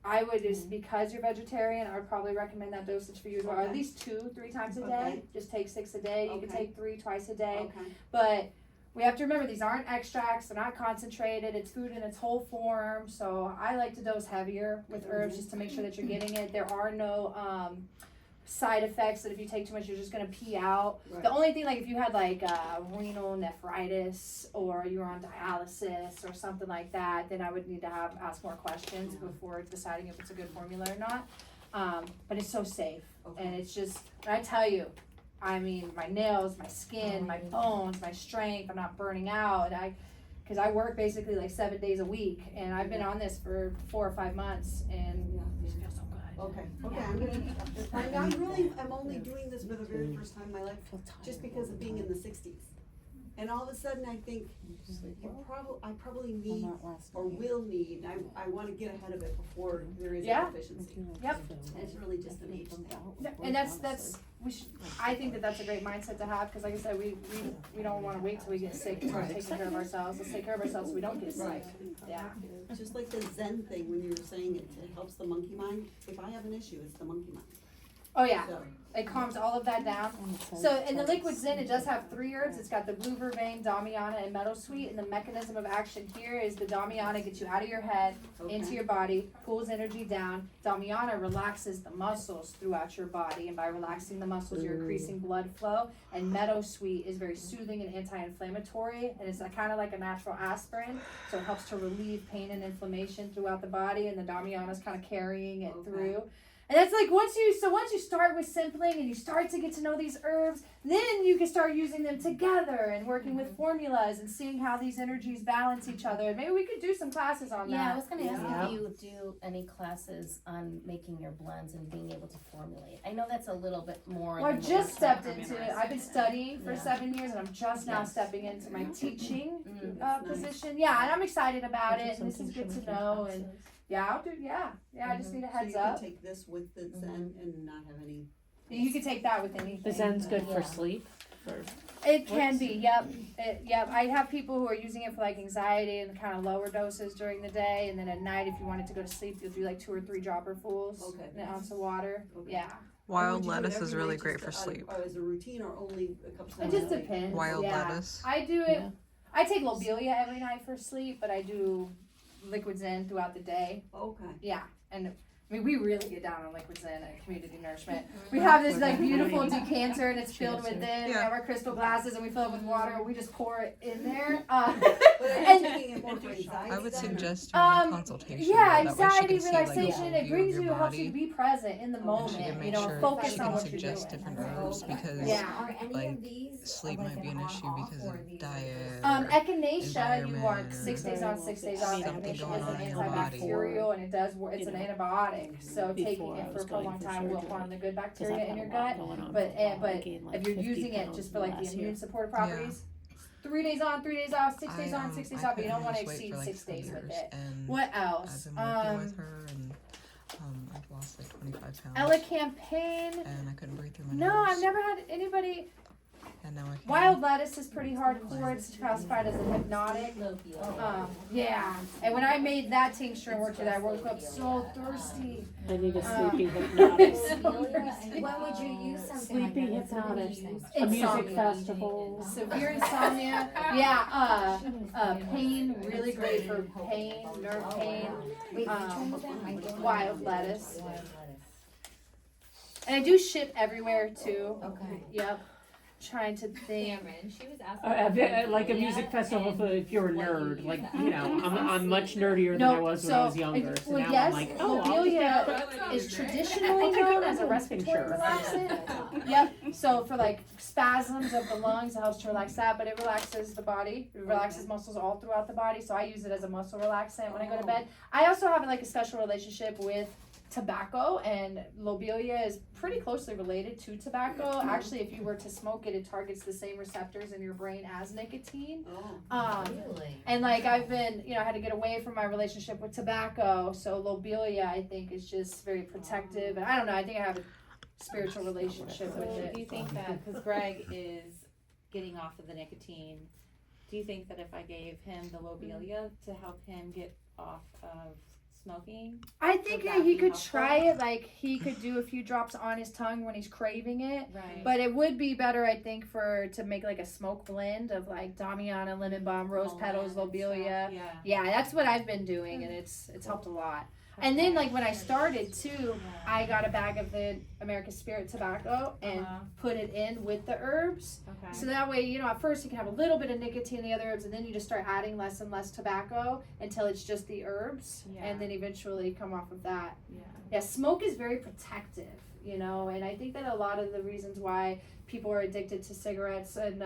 I would just, because you're vegetarian, I would probably recommend that dosage for you as well. At least 2-3 times a day.
Okay.
Just take 6 a day. You can
Okay.
take 3 twice a day.
Okay.
But we have to remember, these aren't extracts, they're not concentrated, it's food in its whole form. So I like to dose heavier with herbs just to make sure that you're getting it. There are no side effects that if you take too much you're just gonna pee out.
Right.
The only thing, like if you had like renal nephritis or you were on dialysis or something like that, then I would need to ask more questions before deciding if it's a good formula or not. But it's so safe, and it's just, and I tell you, I mean, my nails, my skin, my bones, my strength, I'm not burning out. And because I work basically like 7 days a week, and I've been on this for 4 or 5 months, and it just feels so good.
Okay, I'm really, I'm only doing this for the very first time in my life, just because of being in the 60s. And all of a sudden, I think, I probably need, or will need, I wanna get ahead of it before there is a
Yeah.
deficiency.
Yep.
And it's really just an age thing.
And that's I think that that's a great mindset to have, cause like I said, we don't wanna wait till we get sick to start taking care of ourselves. Let's take care of ourselves so we don't get sick.
Right.
Yeah.
Just like the Zen thing, when you were saying it helps the monkey mind, if I have an issue, it's the monkey mind.
Oh yeah.
So,
It calms all of that down. So in the liquid Zen, it does have 3 herbs. It's got the blue vervain, Damiana, and meadowsweet. And the mechanism of action here is the Damiana gets you out of your head, into your body, pulls energy down. Damiana relaxes the muscles throughout your body, and by relaxing the muscles, you're increasing blood flow. And meadowsweet is very soothing and anti-inflammatory, and it's kind of like a natural aspirin, so it helps to relieve pain and inflammation throughout the body. And the Damiana is kind of carrying it through. And that's like once you start with sampling and you start to get to know these herbs, then you can start using them together and working with formulas and seeing how these energies balance each other. And maybe we could do some classes on that.
Yeah, I was gonna ask if you do any classes on making your blends and being able to formulate. I know that's a little bit more.
Well, I've
than
just
what
stepped into it. I've been studying for
Yeah.
7 years, and I'm just now stepping into my teaching
Nice.
position. Yeah, and I'm excited about it, and this is good to know. And yeah, I'll do. Yeah, I just need a heads
so you
up.
can take this with the Zen and not have any.
You can take that with anything.
The Zen's good for
Yeah.
sleep.
It can be, yep. I have people who are using it for like anxiety and kind of lower doses during the day, and then at night, if you wanted to go to sleep, you'll do like 2 or 3 dropperfuls in an ounce of water.
Okay.
Yeah.
Wild
And would you do it
lettuce
every
is really
night
great
just
for
to-
sleep.
as a routine or only a couple
It
times?
just
a week?
depends.
Wild
yeah.
lettuce.
I do it. I take lobelia every night for sleep, but I do liquid Zen throughout the day.
Okay.
Yeah, and I mean, we really get down on liquid Zen at community nourishment. We have this like beautiful decanter, and it's filled with it. We have our crystal glasses, and we fill it with water. And we just pour it in there.
But are you
And
taking it more for anxiety?
I would
then, or-
suggest doing a consultation.
yeah,
that way she
anxiety,
can see, like, the
relaxation.
whole
It
view
brings
of
you,
your
helps you
body.
to be present in the
And she
moment.
can
You
make
know,
sure
focus
she
on
can
what you're
suggest
doing.
different herbs because
Yeah.
Are any
like,
of these
sleep
like
might be an issue because of diet.
Echinacea, you work
environment,
6 days on, 6 days off.
something
Echinacea
going
is
on
an
in your body.
antibacterial, and it does work. It's an antibiotic. So taking it for a long time will harm the good bacteria in your gut. But if you're using it just for like the immune support properties, 3 days on, 3 days off, 6 days on, 6 days off, but you don't want to exceed 6 days with it. What else?
I've been working with her and I've lost like 25 pounds.
Ella campaign.
And I couldn't breathe through my
No,
nose.
I've never had anybody.
And now I can.
Wild lettuce is pretty hardcore. It's classified as a hypnotic. Yeah. And when I made that tincture and worked it, I woke up so thirsty.
I need a sleeping hypnotic.
When would you use something like
Sleeping
that?
hypnotic. A
Insomnia.
music festival.
Severe insomnia. Yeah. Pain, really great for pain, nerve pain. Wild lettuce. And I do ship everywhere too.
Okay.
Yep. Trying to think.
Cameron, she was asking.
Like a music festival for if you're a nerd, like, you know, I'm much nerdier than I was when I was younger, so now I'm like, oh, I'll
lobelia is traditionally known as a respiratory relaxant. Yep, so for like spasms of the lungs, it helps to relax that, but it relaxes the body, it relaxes muscles all throughout the body, so I use it as a muscle relaxant when I go to bed. I also have like a special relationship with tobacco, and lobelia is pretty closely related to tobacco. Actually, if you were to smoke it, it targets the same receptors in your brain as nicotine.
Really?
And like I've been, I had to get away from my relationship with tobacco, so lobelia I think is just very protective, and I don't know, I think I have a spiritual relationship with
Do you
it.
think that, because Greg is getting off of the nicotine, do you think that if I gave him the lobelia to help him get off of smoking?
I think
Would
that
that
he
be
could
helpful?
try it, like he could do a few drops on his tongue when he's craving it.
Right.
But it would be better, I think, to make like a smoke blend of like Damiana, lemon balm, rose petals, lobelia.
Yeah.
Yeah, that's what I've been doing, and it's helped a lot. And then like when I started too, I got a bag of the American Spirit tobacco and put it in with the herbs.
Okay.
So that way, at first you can have a little bit of nicotine in the other herbs, and then you just start adding less and less tobacco until it's just the herbs, and then eventually come off of that. Yeah, smoke is very protective, and I think that a lot of the reasons why people are addicted to cigarettes, and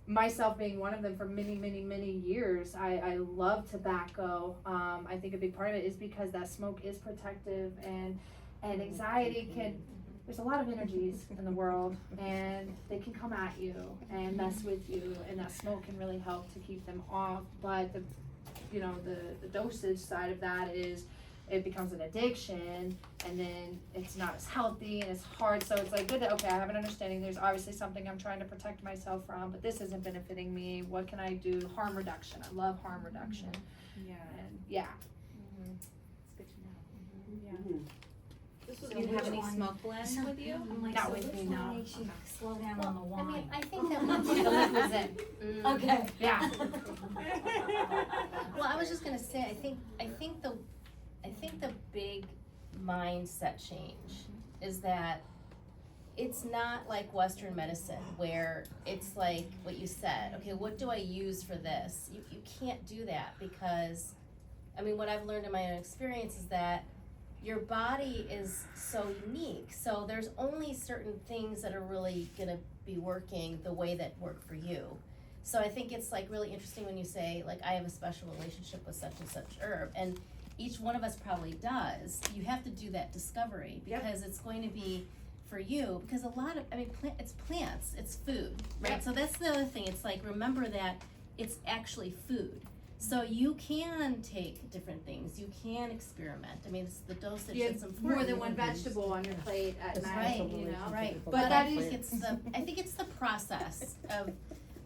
myself being one of them for many, many, many years, I love tobacco. I think a big part of it is because that smoke is protective, and anxiety can, there's a lot of energies in the world, and they can come at you and mess with you, and that smoke can really help to keep them off. But the dosage side of that is it becomes an addiction, and then it's not as healthy and it's hard. So it's like good that, okay, I have an understanding. There's obviously something I'm trying to protect myself from, but this isn't benefiting me. What can I do? Harm reduction. I love harm reduction.
Yeah.
And yeah.
It's good to know.
Mhm.
This was
Do you
the
have any
one-
smoke blends with you?
I'm like,
Not
so
with
which
me,
one
no.
makes you slow down
Well,
on the wine?
I mean, I think that
The lip is in.
Okay.
Yeah.
Well, I was just gonna say, I think the big mindset change is that it's not like Western medicine where it's like what you said, okay, what do I use for this? You can't do that because, I mean, what I've learned in my own experience is that your body is so unique. So there's only certain things that are really gonna be working the way that work for you. So I think it's like really interesting when you say, like, I have a special relationship with such and such herb, and each one of us probably does. You have to do that discovery because it's going to be for you, because a lot of, I mean, it's plants, it's food, right?
Yep.
So that's the other thing. It's like, remember that it's actually food. So you can take different things, you can experiment. I mean, it's the dosage
You
that's
have
important.
more than one vegetable on your plate at
That's
night,
right,
you know?
Right,
But
but
that
I
is-
think it's the process of,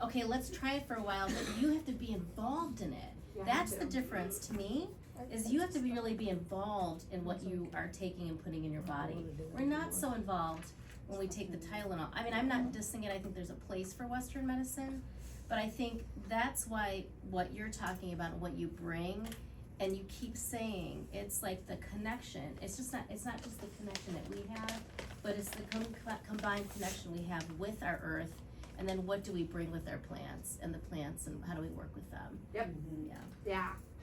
okay, let's try it for a while, but you have to be involved in it.
You have
That's
to.
the difference to me, is you have to really be involved in what you are taking and putting in your body. We're not so involved when we take the Tylenol. I mean, I'm not dissing it, I think there's a place for Western medicine, but I think that's why what you're talking about and what you bring, and you keep saying, it's like the connection. It's not just the connection that we have, but it's the combined connection we have with our earth, and then what do we bring with our plants, and how do we work with them?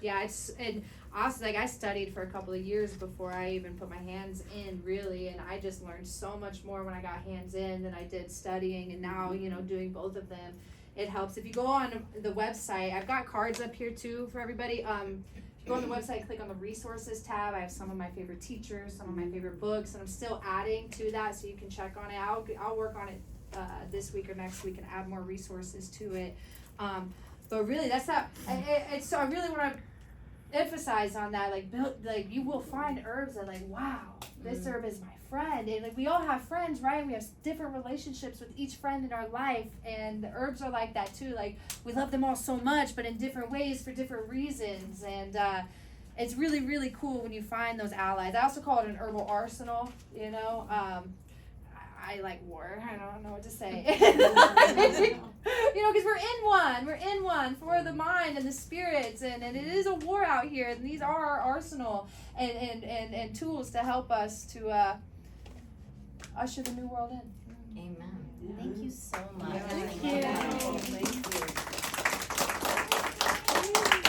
Yeah, and honestly, like, I studied for a couple of years before I even put my hands in, really, and I just learned so much more when I got hands in than I did studying, and now, doing both of them, it helps. If you go on the website, I've got cards up here too for everybody. If you go on the website, click on the resources tab. I have some of my favorite teachers, some of my favorite books, and I'm still adding to that, so you can check on it. I'll work on it this week or next week and add more resources to it. But really, that's not. So I really want to emphasize on that. Like you will find herbs that, like, wow, this herb is my friend. And like, we all have friends, right? We have different relationships with each friend in our life, and the herbs are like that too. Like, we love them all so much, but in different ways for different reasons. And it's really, really cool when you find those allies. I also call it an herbal arsenal. I like war. I don't know what to say. Because we're in one for the mind and the spirits, and it is a war out here, and these are our arsenal and tools to help us to usher the new world in.
Amen.
Thank you so much.
Yeah.